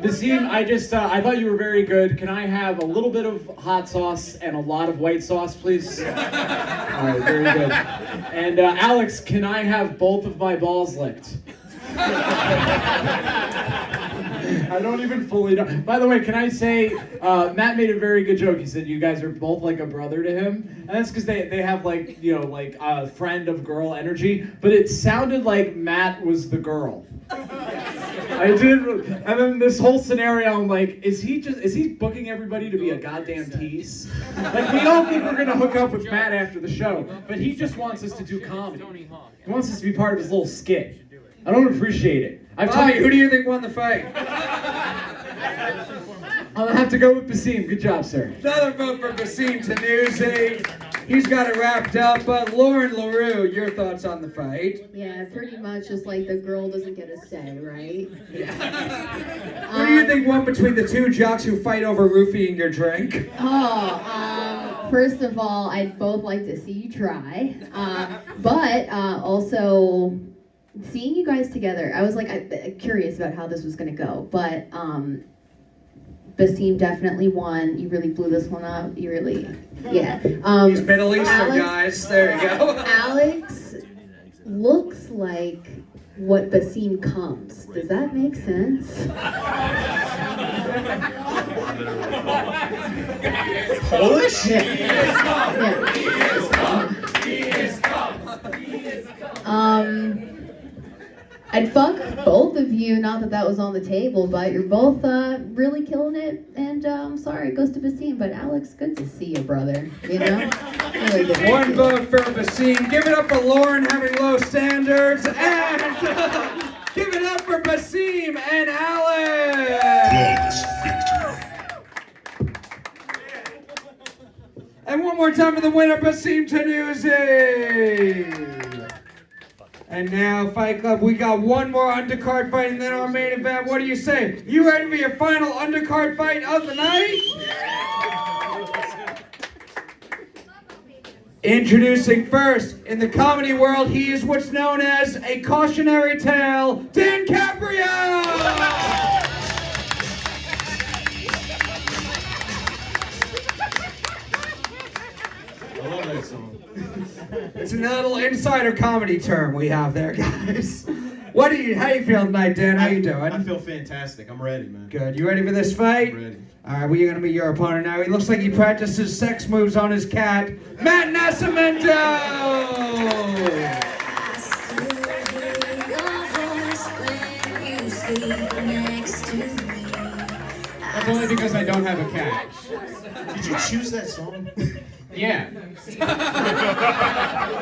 Besim, I thought you were very good. Can I have a little bit of hot sauce and a lot of white sauce, please? All right, very good. And Alex, can I have both of my balls licked? I don't even fully know. By the way, can I say, Matt made a very good joke. He said you guys are both like a brother to him. And that's because they have like, you know, like a friend of girl energy. But it sounded like Matt was the girl. I did. And then this whole scenario, I'm like, is he booking everybody to be a goddamn tease? Like, we all think we're going to hook up with Matt after the show. But he just wants us to do comedy. He wants us to be part of his little skit. I don't appreciate it. Bobby, who do you think won the fight? I'll have to go with Besim. Good job, sir. Another vote for Besim Tonuzi. He's got it wrapped up. But Lauren Leroux, your thoughts on the fight? Yeah, pretty much just like the girl doesn't get a say, right? Who do you think won between the two jocks who fight over roofing your drink? First of all, I'd both like to see you try. But also, seeing you guys together, I was like curious about how this was going to go. But Besim definitely won. You really blew this one up. You really, yeah. He's Middle Eastern, guys. There you go. Alex looks like what Besim comes. Does that make sense? Holy shit! I'd fuck both of you, not that that was on the table, but you're both really killing it, and I'm sorry, it goes to Besim, but Alex, good to see you, brother, you know? Really good. One vote for Besim. Give it up for Lauren having low standards, and give it up for Besim and Alex! And one more time for the winner, Besim Tonuzi! And now, Fight Club, we got one more undercard fight and then our main event. What do you say? You ready for your final undercard fight of the night? Introducing first, in the comedy world, he is what's known as a cautionary tale, Dan Caprio! I love that song. It's a little insider comedy term we have there, guys. How you feeling tonight, Dan? How you doing? I feel fantastic. I'm ready, man. Good. You ready for this fight? I'm ready. All right, well, you're going to be your opponent now. He looks like he practices sex moves on his cat, Matt Nascimento! That's only because I don't have a cat. Did you choose that song? Yeah.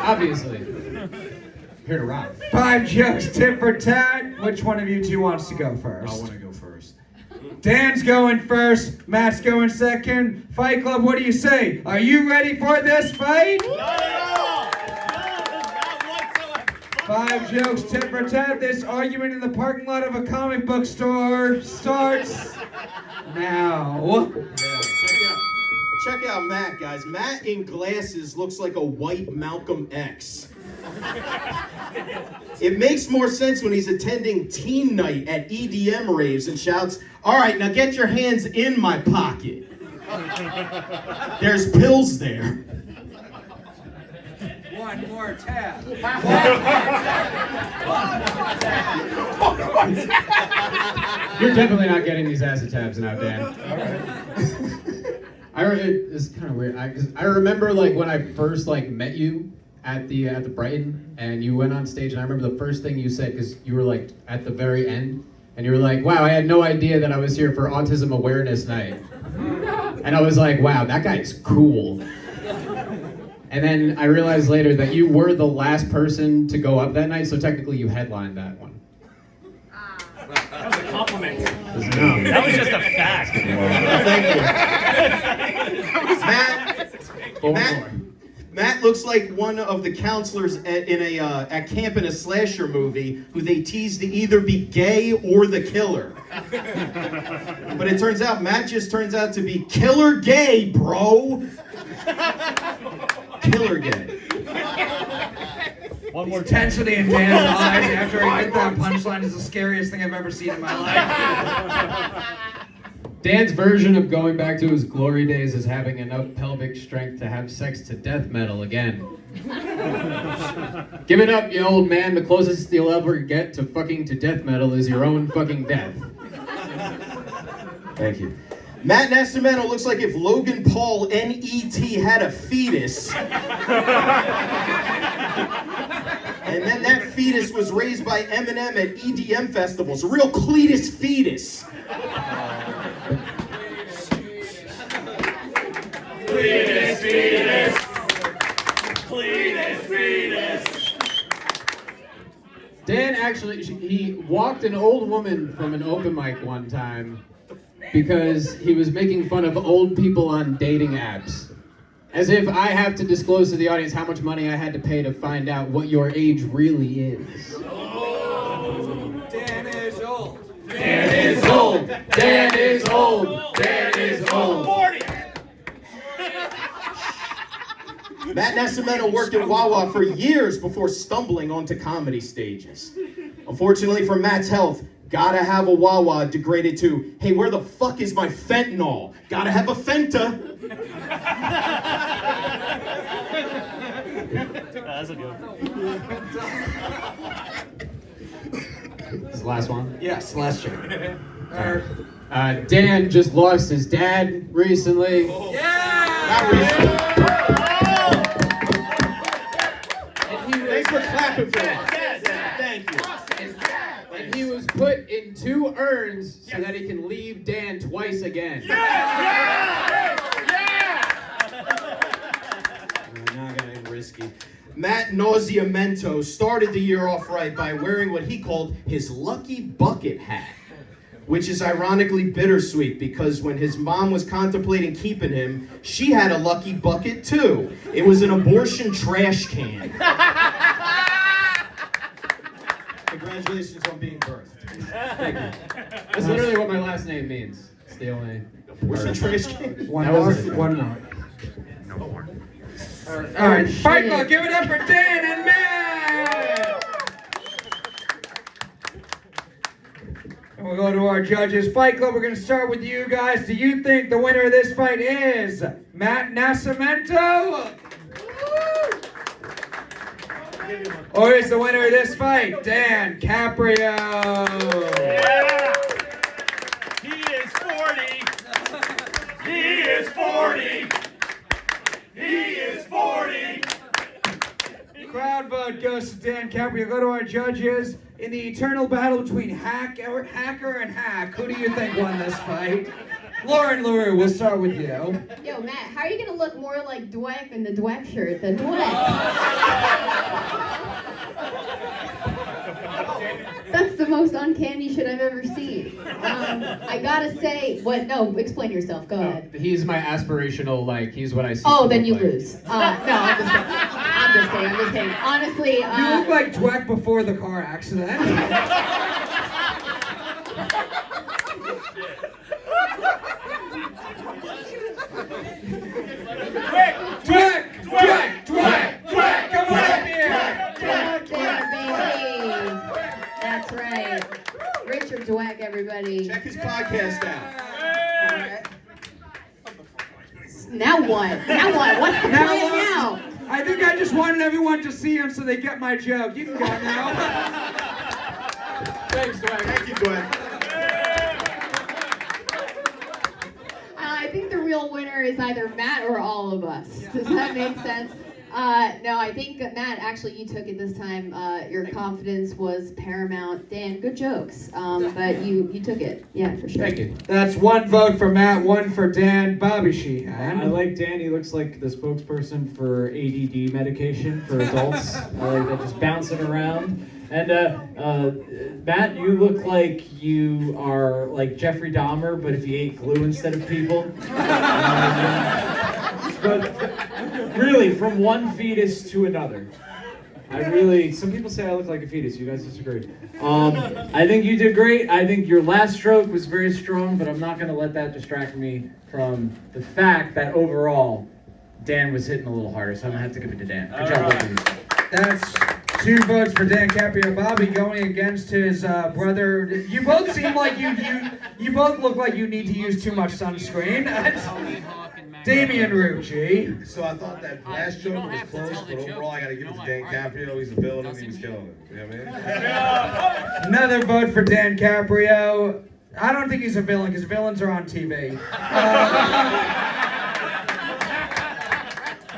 Obviously. Here to rock. 5 jokes, tit for tat. Which one of you two wants to go first? I want to go first. Dan's going first. Matt's going second. Fight Club, what do you say? Are you ready for this fight? Not at all! No, not whatsoever. 5 jokes, tit for tat. This argument in the parking lot of a comic book store starts now. Check out Matt, guys. Matt in glasses looks like a white Malcolm X. It makes more sense when he's attending teen night at EDM raves and shouts, "All right, now get your hands in my pocket. There's pills there." One more tap. You're definitely not getting these acetabs now, Dan. It's kind of weird. I remember like when I first like met you at the Brighton, and you went on stage, and I remember the first thing you said, because you were like at the very end, and you were like, "Wow, I had no idea that I was here for Autism Awareness Night," and I was like, "Wow, that guy is cool." And then I realized later that you were the last person to go up that night, so technically you headlined that one. That was a compliment. No. That was just a fact. Thank you. Matt looks like one of the counselors at camp in a slasher movie who they tease to either be gay or the killer. But it turns out Matt just turns out to be killer gay, bro. Killer gay. One more intensity in Dan's eyes after he hit that punchline is the scariest thing I've ever seen in my life. Dan's version of going back to his glory days is having enough pelvic strength to have sex to death metal again. Give it up, you old man. The closest you'll ever get to fucking to death metal is your own fucking death. Thank you. Matt Nascimento looks like if Logan Paul N.E.T. had a fetus. And then that fetus was raised by Eminem at EDM festivals. A real Cletus fetus. Cletus fetus. Cletus fetus. Dan actually, he walked an old woman from an open mic one time because he was making fun of old people on dating apps. As if I have to disclose to the audience how much money I had to pay to find out what your age really is. Dan is old. Dan is old. Dan is old. Dan is old. Matt Nascimento worked at Wawa for years before stumbling onto comedy stages. Unfortunately for Matt's health, gotta have a Wawa degraded to, hey, where the fuck is my fentanyl? Gotta have a Fenta. That's a good This is the last one? Yes, last year. Dan just lost his dad recently. Thanks for clapping for us. Thank you. And he was put in 2 urns so that he can leave Dan twice again. Now I got it risky. Matt Nauseamento started the year off right by wearing what he called his lucky bucket hat, which is ironically bittersweet because when his mom was contemplating keeping him, she had a lucky bucket too. It was an abortion trash can. Congratulations on being birthed. Thank you. That's literally what my last name means. It's the only... Abortion trash can? One more. All right, Fight Club, give it up for Dan and Matt! And we'll go to our judges. Fight Club, we're going to start with you guys. Do you think the winner of this fight is Matt Nascimento? Or is the winner of this fight Dan Caprio? Yeah. He is 40. He is 40. He is 40. Crowd vote goes to Dan Caprio. Go to our judges. In the eternal battle between Hacker and Hack, who do you think won this fight? Lauren Leroux, we'll start with you. Yo, Matt, how are you gonna look more like Dweck in the Dweck shirt than Dweck? That's the most uncanny shit I've ever seen. I gotta say, what? No, explain yourself. Go ahead. He's my aspirational, like, he's what I see. Oh, then you lose. No, I'm just kidding. Honestly, you look like Dweck before the car accident. Dweck! Come on up here! Baby. That's right. Richard Dweck, everybody. Check his podcast out. Now what? What's the plan now? I think I just wanted everyone to see him so they get my joke. You can go now. Thanks, Dweck. Thank you, Dweck. I think the real winner is either Matt or all of us. Does that make sense? No, I think Matt, actually, you took it this time. Your confidence was paramount. Dan, good jokes, but you took it. Yeah, for sure. Thank you. That's 1 vote for Matt, 1 for Dan. Bobby Sheehan. I like Dan. He looks like the spokesperson for ADD medication for adults. I like that, just bouncing around. And Matt, you look like you are like Jeffrey Dahmer, but if you ate glue instead of people. But Really, from one fetus to another. Some people say I look like a fetus. You guys disagree. I think you did great. I think your last stroke was very strong, but I'm not going to let that distract me from the fact that overall, Dan was hitting a little harder, so I'm going to have to give it to Dan. Good job, both of you. That's 2 votes for Dan Caprio. Bobby going against his brother. You both seem like you both look like you need to use too much sunscreen. Damian Rucci. So I thought that last joke was close, but overall I gotta give it to Dan Caprio. He's a villain and he was killing it. You know what I mean? Another vote for Dan Caprio. I don't think he's a villain because villains are on TV.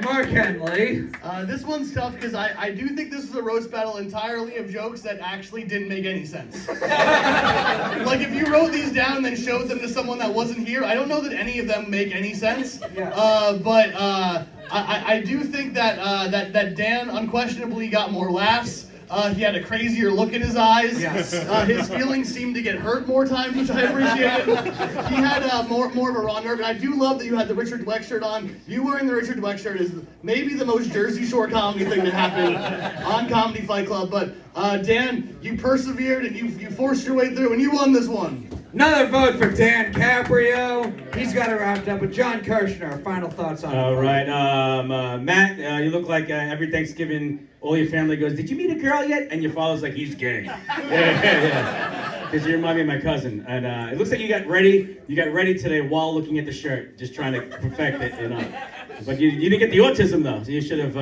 Mark Henley. This one's tough because I do think this is a roast battle entirely of jokes that actually didn't make any sense. Like if you wrote these down and then showed them to someone that wasn't here, I don't know that any of them make any sense. Yes. But I do think that Dan unquestionably got more laughs. He had a crazier look in his eyes. Yes. His feelings seemed to get hurt more times, which I appreciated. He had more of a raw nerve, and I do love that you had the Richard Dweck shirt on. You wearing the Richard Dweck shirt is maybe the most Jersey Shore comedy thing to happen on Comedy Fight Club. But Dan, you persevered and you forced your way through, and you won this one. Another vote for Dan Caprio. He's got it wrapped up with John Kirshner. Final thoughts on it. All right, Matt, you look like every Thanksgiving, all your family goes, "Did you meet a girl yet?" And your father's like, "He's gay." Yeah. Because you remind me of my cousin. And it looks like you got ready. You got ready today while looking at the shirt, just trying to perfect it. You know. But you didn't get the autism though, so you should have.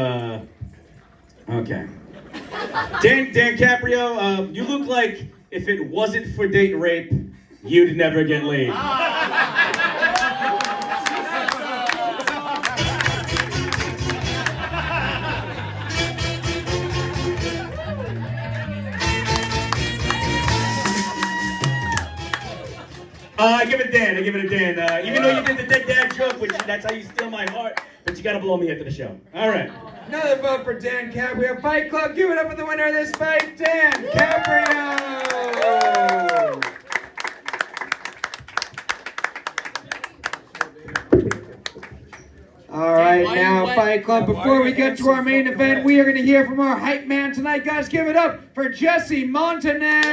Okay. Dan Caprio, you look like if it wasn't for date rape, you'd never get laid. I give it Dan. Even though you did the dead dad joke, which that's how you steal my heart, but you gotta blow me after the show. All right. Another vote for Dan Caprio. Fight Club, give it up for the winner of this fight, Dan Caprio! All right, now Fight Club, before we get to our main event, we are going to hear from our hype man tonight. Guys, give it up for Jesse Montanez!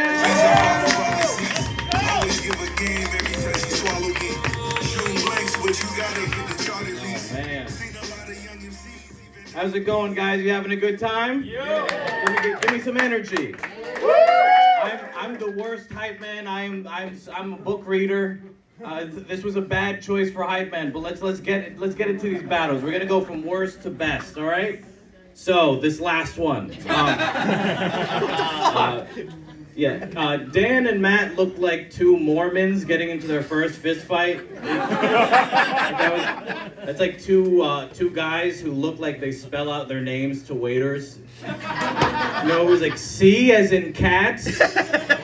Man. How's it going, guys? You having a good time? Yeah. Give me some energy. I'm the worst hype man. I'm a book reader. This was a bad choice for hype man, but let's get into these battles. We're gonna go from worst to best. All right. So this last one. Dan and Matt looked like two Mormons getting into their first fist fight. That's like two guys who look like they spell out their names to waiters. You know, it was like C as in cat,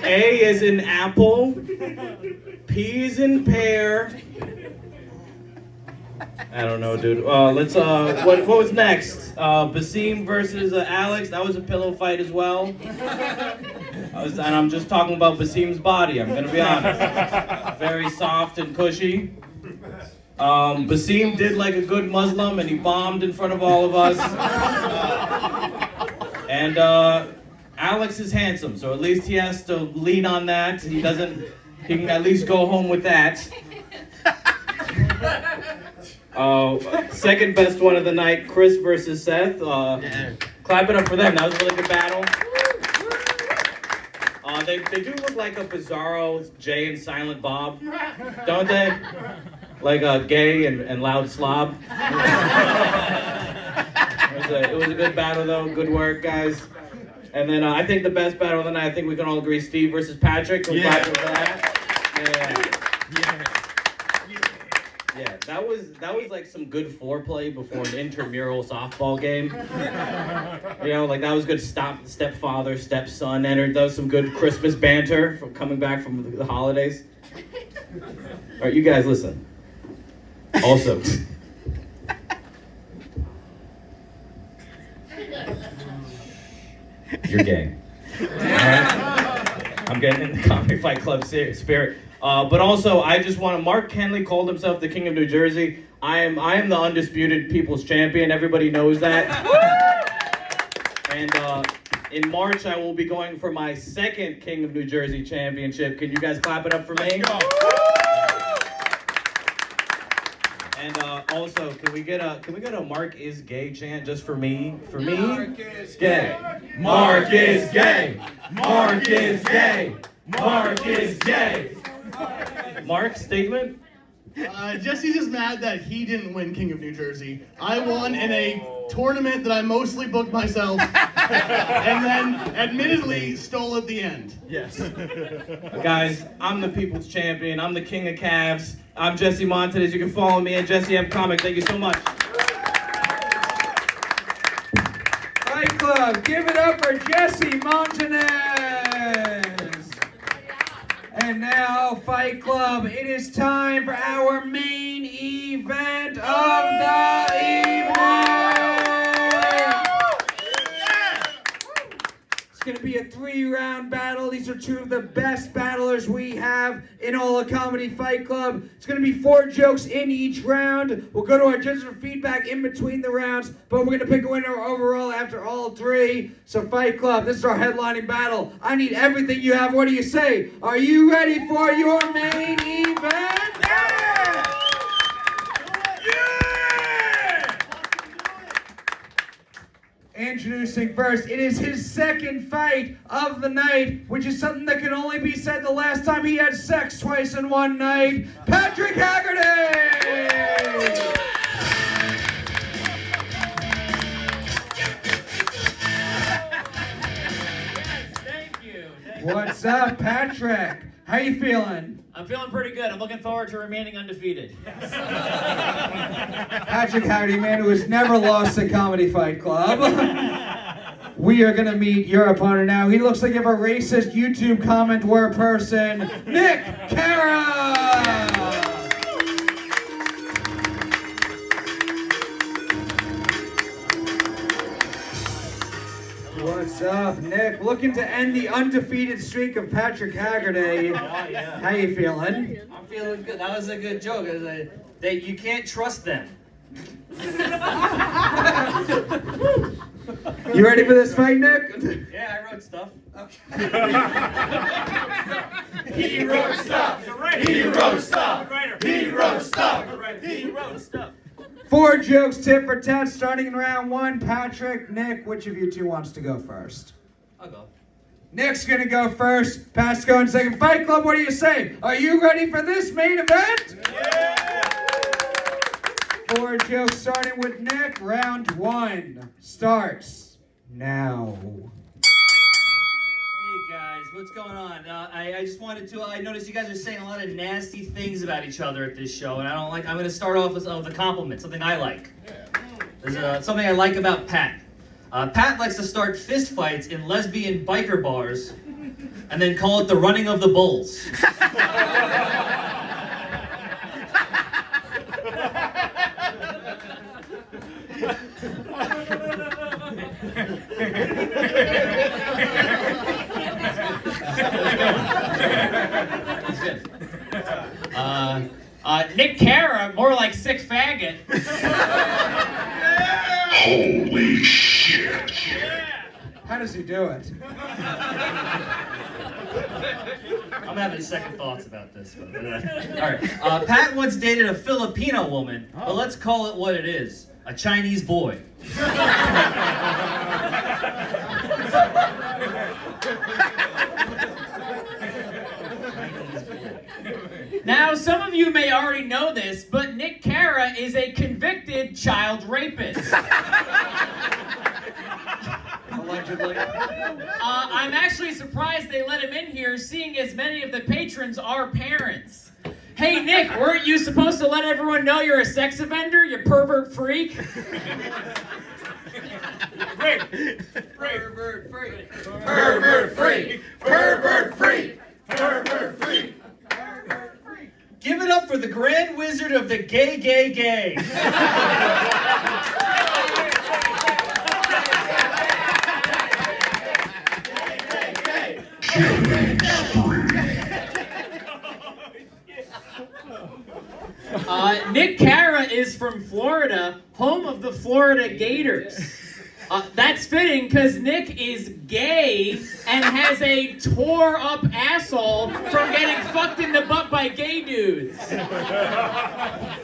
A as in apple, P as in pear. I don't know, dude. What was next? Besim versus Alex. That was a pillow fight as well. And I'm just talking about Besim's body. I'm gonna be honest. Very soft and cushy. Besim did like a good Muslim, and he bombed in front of all of us. And Alex is handsome, so at least he has to lean on that. He can at least go home with that. Second best one of the night, Chris versus Seth. Clap it up for them. That was a really good battle. They do look like a bizarro Jay and Silent Bob, don't they? Like a gay and loud slob. It was a good battle though. Good work, guys. And then I think the best battle of the night, I think we can all agree, Steve versus Patrick. We're clap for that. Yeah, that was like some good foreplay before an intramural softball game. You know, like that was good stepfather, stepson entered. That was some good Christmas banter from coming back from the holidays. All right, you guys listen. Also, you're gay. All right? I'm getting in the Comedy Fight Club spirit. But also, I just want to. Mark Henley called himself the King of New Jersey. I am the undisputed People's Champion. Everybody knows that. And in March, I will be going for my second King of New Jersey championship. Can you guys clap it up for me? And also, can we get a Mark is gay chant just for me? For me? Mark is gay. Mark is gay. Mark is gay. Mark is gay. Mark, statement? Jesse's just mad that he didn't win King of New Jersey. I won in a tournament that I mostly booked myself, and then admittedly stole at the end. Yes. Guys, I'm the People's Champion. I'm the King of Calves. I'm Jesse Montanez. You can follow me at Jesse M Comic. Thank you so much. Fight Club, give it up for Jesse Montanez. And now, Fight Club, it is time for our main event of the evening. It's going to be a 3-round battle. These are 2 of the best battlers we have in all of Comedy Fight Club. It's going to be 4 jokes in each round. We'll go to our judges for feedback in between the rounds, but we're going to pick a winner overall after all 3. So Fight Club, this is our headlining battle. I need everything you have. What do you say? Are you ready for your main event? Introducing first, it is his second fight of the night, which is something that can only be said the last time he had sex twice in one night, Patrick Haggerty! Thank you. What's up, Patrick? How you feeling? I'm feeling pretty good. I'm looking forward to remaining undefeated. Patrick Haggerty, man who has never lost a Comedy Fight Club. We are gonna meet your opponent now. He looks like if a racist YouTube comment were a person, Nick Carra! What's up, Nick? Looking to end the undefeated streak of Patrick Haggerty. Yeah. How you feeling? I'm feeling good. That was a good joke. You can't trust them. You ready for this fight, Nick? Yeah, I wrote stuff. He wrote stuff. He wrote stuff. He wrote stuff. He wrote stuff. 4 jokes, tit for tat, starting in round 1. Patrick, Nick, which of you 2 wants to go first? I'll go. Nick's gonna go first. Pat's going second. Fight Club, what do you say? Are you ready for this main event? Yeah! 4 jokes, starting with Nick. Round 1 starts now. Hey guys, what's going on? I just wanted to. I noticed you guys are saying a lot of nasty things about each other at this show, and I don't like. I'm going to start off with a compliment, something I like. There's something I like about Pat. Pat likes to start fist fights in lesbian biker bars, and then call it the running of the bulls. Nick Carra, more like sick faggot. Holy shit. How does he do it? I'm having second thoughts about this. All right. Pat once dated a Filipino woman, but let's call it what it is. A Chinese boy. Now, some of you may already know this, but Nick Carra is a convicted child rapist. Allegedly. I'm actually surprised they let him in here, seeing as many of the patrons are parents. Hey, Nick, weren't you supposed to let everyone know you're a sex offender, you pervert freak? Pervert freak. Pervert freak. Pervert freak. Pervert freak. Give it up for the Grand Wizard of the Gay. Nick Carra is from Florida, home of the Florida Gators. That's fitting because Nick is gay and has a tore-up asshole from getting fucked in the butt by gay dudes.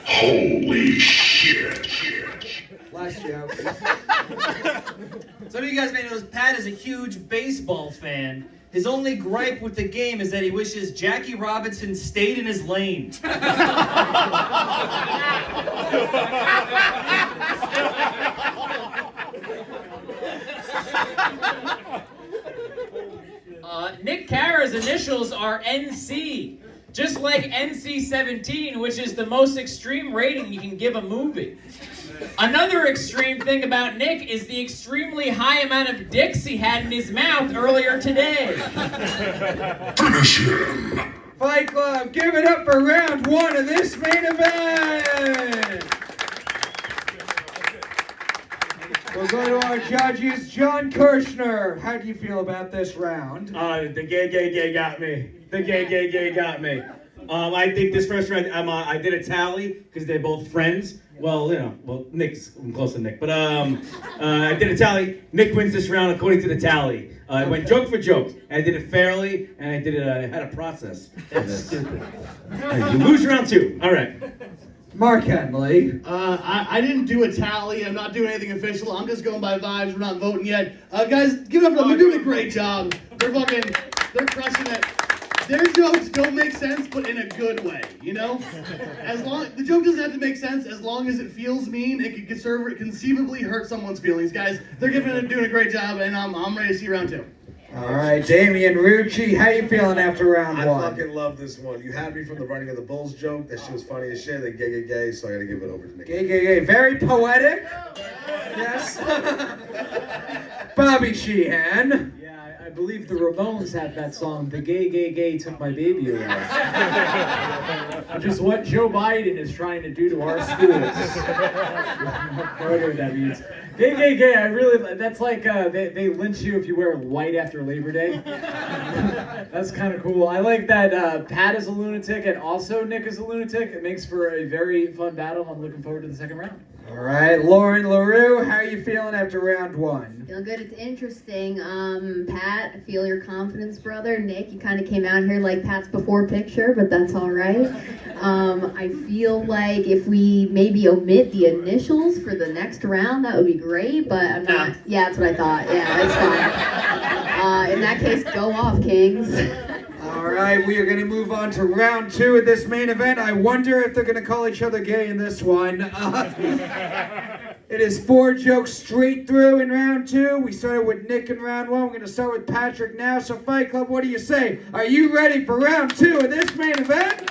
Holy shit. Last joke. Some of you guys may know Pat is a huge baseball fan. His only gripe with the game is that he wishes Jackie Robinson stayed in his lane. Nick Carra's initials are NC, just like NC-17, which is the most extreme rating you can give a movie. Another extreme thing about Nick is the extremely high amount of dicks he had in his mouth earlier today. Finish him. Fight Club, give it up for round one of this main event. We'll go to our judges. John Kirshner, how do you feel about this round? The gay got me. The gay got me. I think this first round, I did a tally because they're both friends. Well, Nick's I'm close to Nick, but I did a tally. Nick wins this round according to the tally. I went joke for joke. I did it fairly, and I did it. I had a process. That's stupid. You lose round two. All right. Mark Henley. I didn't do a tally. I'm not doing anything official. I'm just going by vibes. We're not voting yet. Guys, give it up for them. They're doing a great job. They're crushing it. Their jokes don't make sense, but in a good way, you know? The joke doesn't have to make sense as long as it feels mean. It could conceivably hurt someone's feelings. Guys, they're doing a great job, and I'm ready to see round two. All right, Damian, Rucci, how you feeling after round one? I fucking love this one. You had me from the running of the Bulls joke. That shit was funny as shit. They gay, so I gotta give it over to Nick. Gay. Very poetic. Yes. Bobby Sheehan. I believe the Ramones had that song, The Gay Took My Baby Away. Which is what Joe Biden is trying to do to our schools. Whatever that means. Gay, I really, that's like they lynch you if you wear white after Labor Day. That's kind of cool. I like that Pat is a lunatic and also Nick is a lunatic. It makes for a very fun battle. I'm looking forward to the second round. All right, Lauren Leroux, how are you feeling after round one? Feel good. It's interesting. Pat, I feel your confidence, brother. Nick, you kind of came out here like Pat's before picture, but that's all right. I feel like if we maybe omit the initials for the next round, that would be great, but I'm not. Yeah, that's what I thought. Yeah, that's fine. In that case, go off, Kings. All right, we are going to move on to round two of this main event. I wonder if they're going to call each other gay in this one. It is 4 jokes straight through in round two. We started with Nick in round one. We're going to start with Patrick now. So, Fight Club, what do you say? Are you ready for round two of this main event?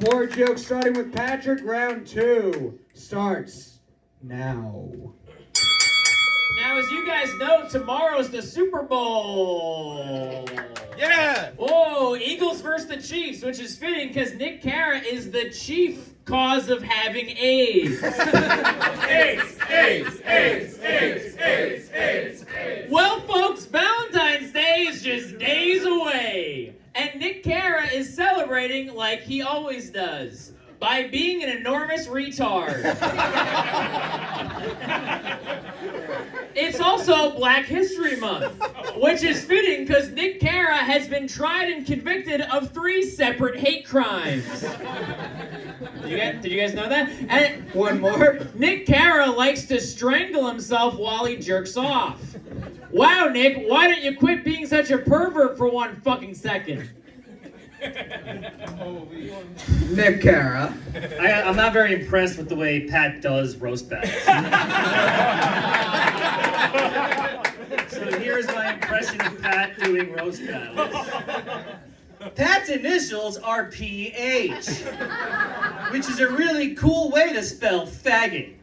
4 jokes starting with Patrick. Round two starts now. Now, as you guys know, tomorrow's the Super Bowl. Yeah! Whoa, Eagles versus the Chiefs, which is fitting because Nick Carra is the chief cause of having AIDS. AIDS. Well, folks, Valentine's Day is just days away. And Nick Carra is celebrating like he always does, by being an enormous retard. It's also Black History Month, which is fitting because Nick Carra has been tried and convicted of 3 separate hate crimes. Did you guys know that? And one more. Nick Carra likes to strangle himself while he jerks off. Wow, Nick, why don't you quit being such a pervert for one fucking second? Nick Carra. I'm not very impressed with the way Pat does roast battles. So here's my impression of Pat doing roast battles. Pat's initials are PH, which is a really cool way to spell faggot.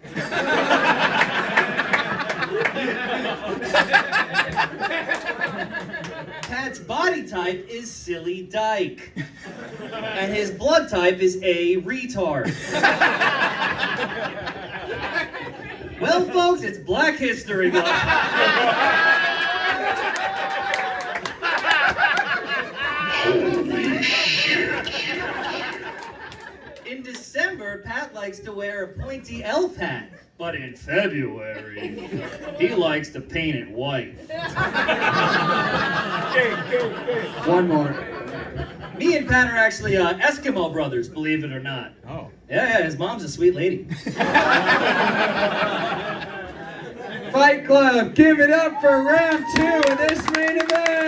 Pat's body type is silly dyke, and his blood type is A retard. Well, folks, it's Black History Month. Holy shit. summer, Pat likes to wear a pointy elf hat. But in February, he likes to paint it white. One more. Me and Pat are actually Eskimo brothers, believe it or not. Oh. Yeah, his mom's a sweet lady. Fight Club, give it up for round 2 of this main event.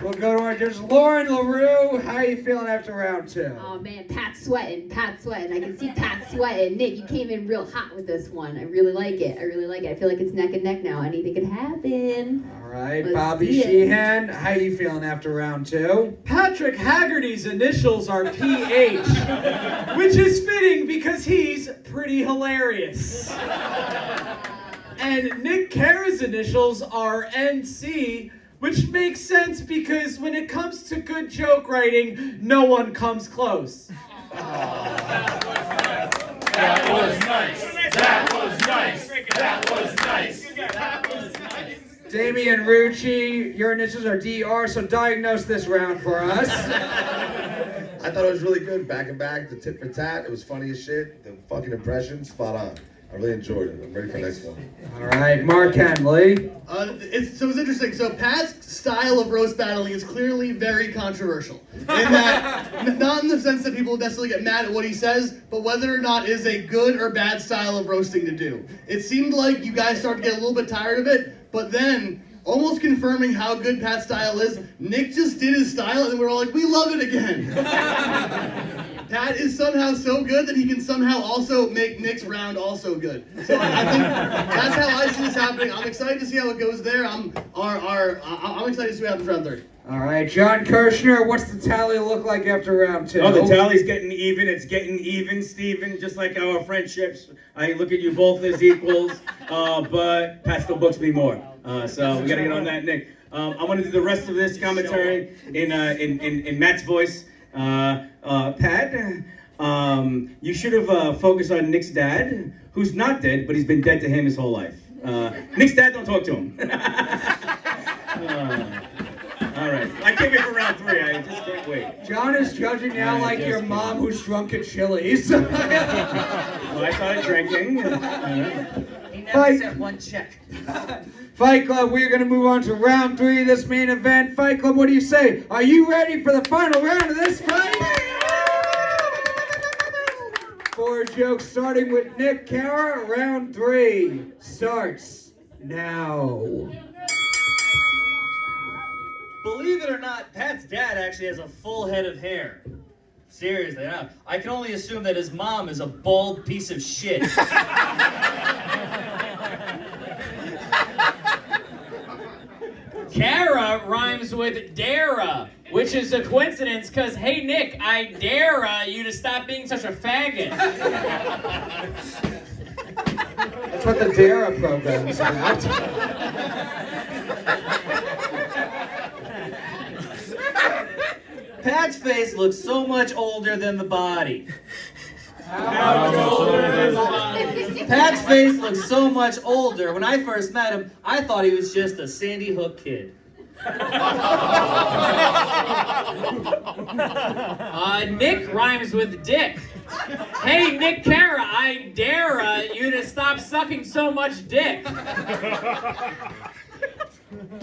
We'll go to our judge, Lauren Leroux. How are you feeling after round 2? Oh man, Pat's sweating. I can see Pat sweating. Nick, you came in real hot with this one. I really like it. I feel like it's neck and neck now. Anything could happen. All right, Let's Bobby see it. Sheehan. How are you feeling after round 2? Patrick Haggerty's initials are PH, which is fitting because he's pretty hilarious. And Nick Carra's initials are NC, which makes sense because when it comes to good joke writing, no one comes close. That was nice. That was nice. That was nice. That was nice. Damian Rucci, your initials are DR, so diagnose this round for us. I thought it was really good, back and back, the tit for tat. It was funny as shit. The fucking impression, spot on. I really enjoyed it. I'm ready for the next one. All right, Mark Henley. It's interesting. So Pat's style of roast battling is clearly very controversial. In that, not in the sense that people necessarily get mad at what he says, but whether or not it is a good or bad style of roasting to do. It seemed like you guys started to get a little bit tired of it, but then, almost confirming how good Pat's style is, Nick just did his style and we're all like, we love it again. Pat is somehow so good that he can somehow also make Nick's round also good. So I think that's how I see this happening. I'm excited to see how it goes there. I'm excited to see what happens round 3. All right, John Kirshner, what's the tally look like after round 2? Oh, the tally's getting even. It's getting even, Steven, just like our friendships. I look at you both as equals, but Pat still books me more. So we got to get on that, Nick. I want to do the rest of this commentary in Matt's voice. Pat, you should have focused on Nick's dad, who's not dead, but he's been dead to him his whole life. Nick's dad, don't talk to him. All right, I came in for round 3. I just can't wait. John is judging now like your mom who's drunk at Chili's. Well, I started drinking. He never sent one check. Fight Club, we're going to move on to round 3 of this main event. Fight Club, what do you say? Are you ready for the final round of this fight? 4 jokes starting with Nick Carra. Round 3 starts now. Believe it or not, Pat's dad actually has a full head of hair. Seriously, no. I can only assume that his mom is a bald piece of shit. Carra rhymes with Dara, which is a coincidence because, hey Nick, I dare you to stop being such a faggot. That's what the Dara program is about. Pat's face looks so much older than the body. Pat's face looks so much older. When I first met him, I thought he was just a Sandy Hook kid. Nick rhymes with dick. Hey, Nick Carra, I dare you to stop sucking so much dick.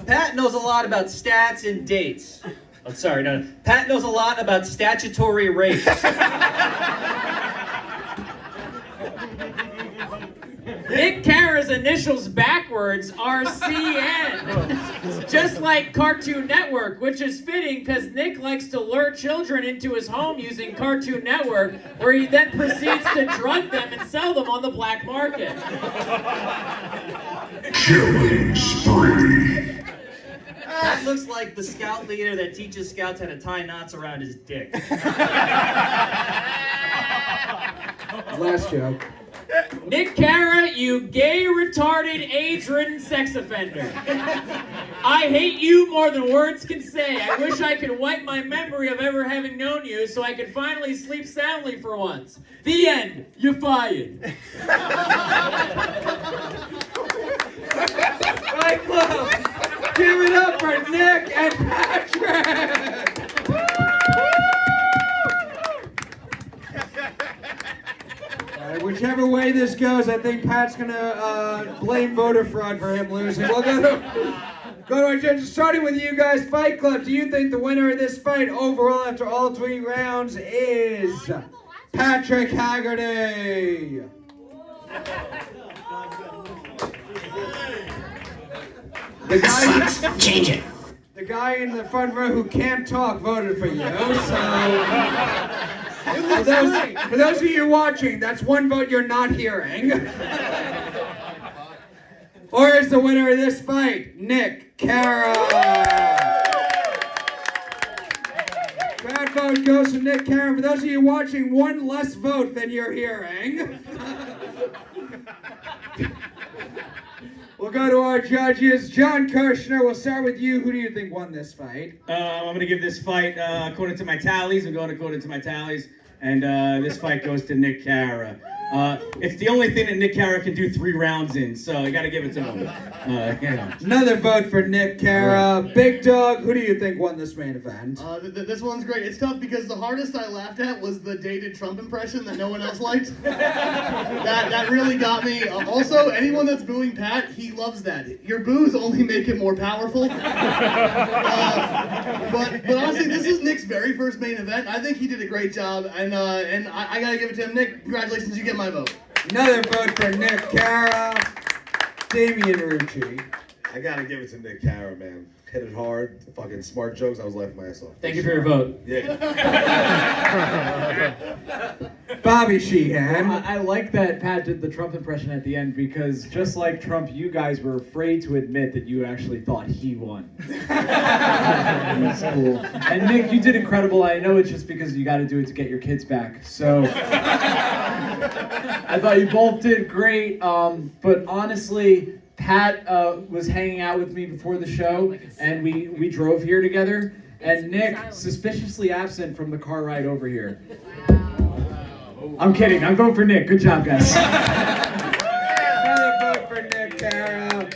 Pat knows a lot about stats and dates. Oh, sorry, no. Pat knows a lot about statutory rape. Nick Carra's initials backwards are CN. Just like Cartoon Network, which is fitting because Nick likes to lure children into his home using Cartoon Network, where he then proceeds to drug them and sell them on the black market. Killing spree. That looks like the scout leader that teaches scouts how to tie knots around his dick. Last joke. Nick Carra, you gay, retarded, AIDS-ridden sex offender. I hate you more than words can say. I wish I could wipe my memory of ever having known you so I could finally sleep soundly for once. The end. You're fired. Fight Club, give it up for Nick and Patrick. goes, I think Pat's gonna blame voter fraud for him losing. We'll go to our judges, starting with you guys. Fight Club, do you think the winner of this fight overall after all 3 rounds is Patrick Haggerty? Change it. The guy in the front row who can't talk voted for you, so... For those of you watching, that's 1 vote you're not hearing. Or is the winner of this fight, Nick Carra? That vote goes to Nick Carra. For those of you watching, 1 less vote than you're hearing. We'll go to our judges. John Kirshner, we'll start with you. Who do you think won this fight? I'm going to give this fight according to my tallies. I'm going according to my tallies. And this fight goes to Nick Carra. It's the only thing that Nick Carra can do 3 rounds in, so you got to give it to him. Another vote for Nick Carra. Big Dog, who do you think won this main event? This one's great. It's tough because the hardest I laughed at was the dated Trump impression that no one else liked. that really got me. Also, anyone that's booing Pat, he loves that. Your boos only make it more powerful. But honestly, this is Nick's very first main event. I think he did a great job, and I gotta give it to him. Nick, congratulations, you get my vote. Another vote for Nick Carra. Damian Rucci. I gotta give it to Nick Carra, man. Hit it hard, fucking smart jokes. I was laughing my ass off. Thank you for your vote. Yeah. Bobby Sheehan. I like that Pat did the Trump impression at the end because just like Trump, you guys were afraid to admit that you actually thought he won. That's cool. And Nick, you did incredible. I know it's just because you got to do it to get your kids back. So I thought you both did great. But honestly, Pat was hanging out with me before the show, and we drove here together. And Nick, suspiciously absent from the car ride over here. I'm kidding. I'm voting for Nick. Good job, guys. Another vote for Nick Carra.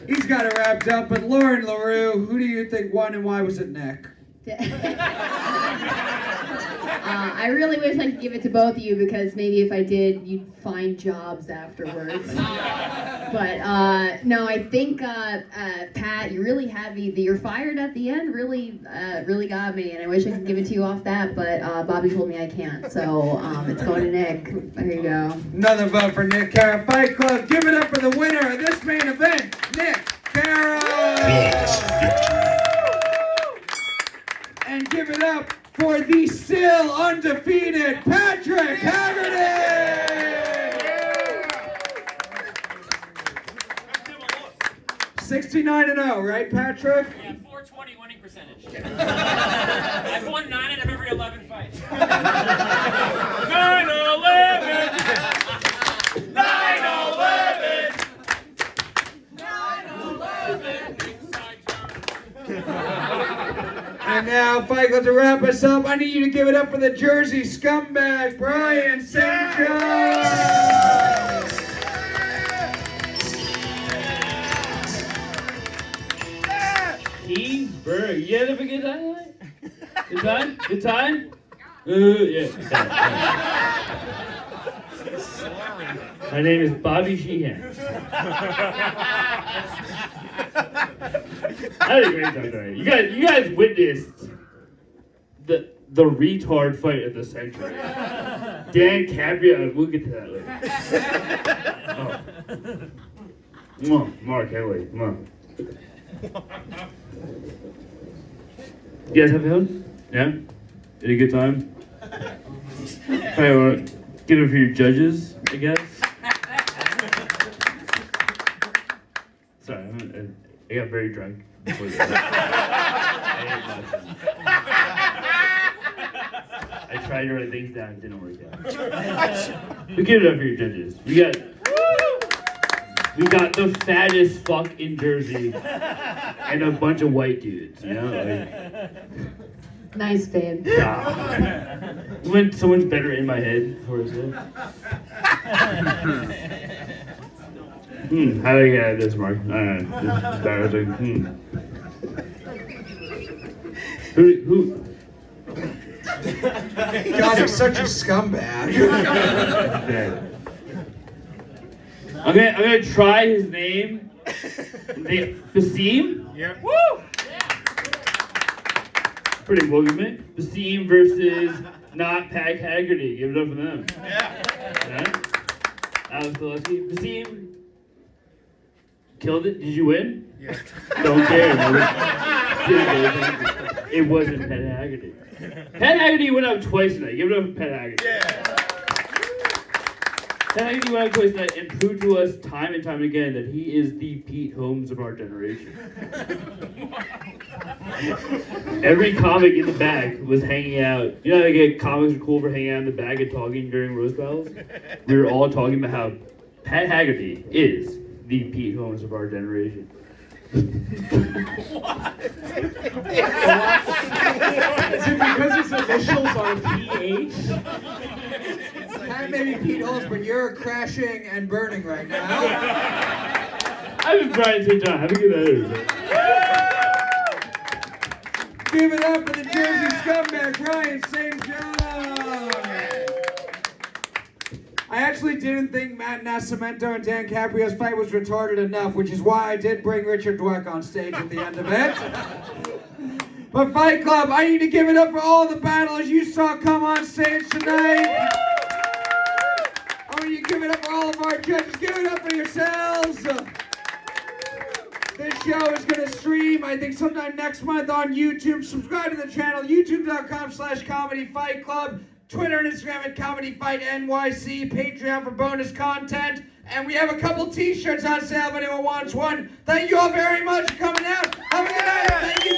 He's got it wrapped up. But Lauren Leroux, who do you think won, and why was it Nick? I really wish I could give it to both of you because maybe if I did, you'd find jobs afterwards. But no, I think Pat, you really had me. You're fired at the end. Really got me, and I wish I could give it to you off that, but Bobby told me I can't. So it's going to Nick. There you go. Another vote for Nick Carra. Fight Club, give it up for the winner of this main event, Nick Carra. And give it up for the still undefeated Patrick Haggerty! 69-0, right, Patrick? Yeah, 420 winning percentage. I've won 9 out of every 11 fights. 9/11! 9/11! 9/11! And now, Fight Club, to wrap us up, I need you to give it up for the Jersey scumbag, Brian St. John! Bro, you had a good time tonight? Good time? Good time? Yeah. My name is Bobby Sheehan. I had a great time tonight. You guys witnessed the retard fight of the century. Dan Caprio, we'll get to that later. Oh. Mark Henley, come on. You guys have fun? Yeah? Had a good time? Probably want to give it for your judges, I guess. Sorry, I got very drunk before this. I tried to write things down, it didn't work out. We give it up for your judges. We got the fattest fuck in Jersey and a bunch of white dudes, you know? Nice, babe. When someone's better in my head, for it. How do I get out of this, Mark? I don't know. This is embarrassing. Who? God, he's such a scumbag. I'm gonna try his name. Besim? Yeah. Woo! Pretty boogeyman. Besim versus not Pat Haggerty. Give it up for them. Yeah. Alex Delesky. Besim killed it. Did you win? Yeah. Don't care. It wasn't Pat Haggerty. Pat Haggerty went up twice tonight. Give it up for Pat Haggerty. Pat Haggerty went up twice tonight and proved to us time and time again that he is the Pete Holmes of our generation. Every comic in the bag was hanging out. You know, like comics are cool for hanging out in the bag and talking during roast battles? We were all talking about how Pat Haggerty is the Pete Holmes of our generation. Is it because his initials are PH? That may be Pete Holmes, but you're crashing and burning right now. I've been trying to John. Have a good night. Give it up for the Jersey scumbag, Ryan St. John. I actually didn't think Matt Nascimento and Dan Caprio's fight was retarded enough, which is why I did bring Richard Dweck on stage at the end of it. But Fight Club, I need to give it up for all the battlers you saw come on stage tonight. I want you to give it up for all of our judges. Give it up for yourselves. This show is going to stream, I think, sometime next month on YouTube. Subscribe to the channel, youtube.com/comedyfightclub. Twitter and Instagram at ComedyFightNYC, Patreon for bonus content, and we have a couple t-shirts on sale if anyone wants one. Thank you all very much for coming out. Have a good night. Thank you.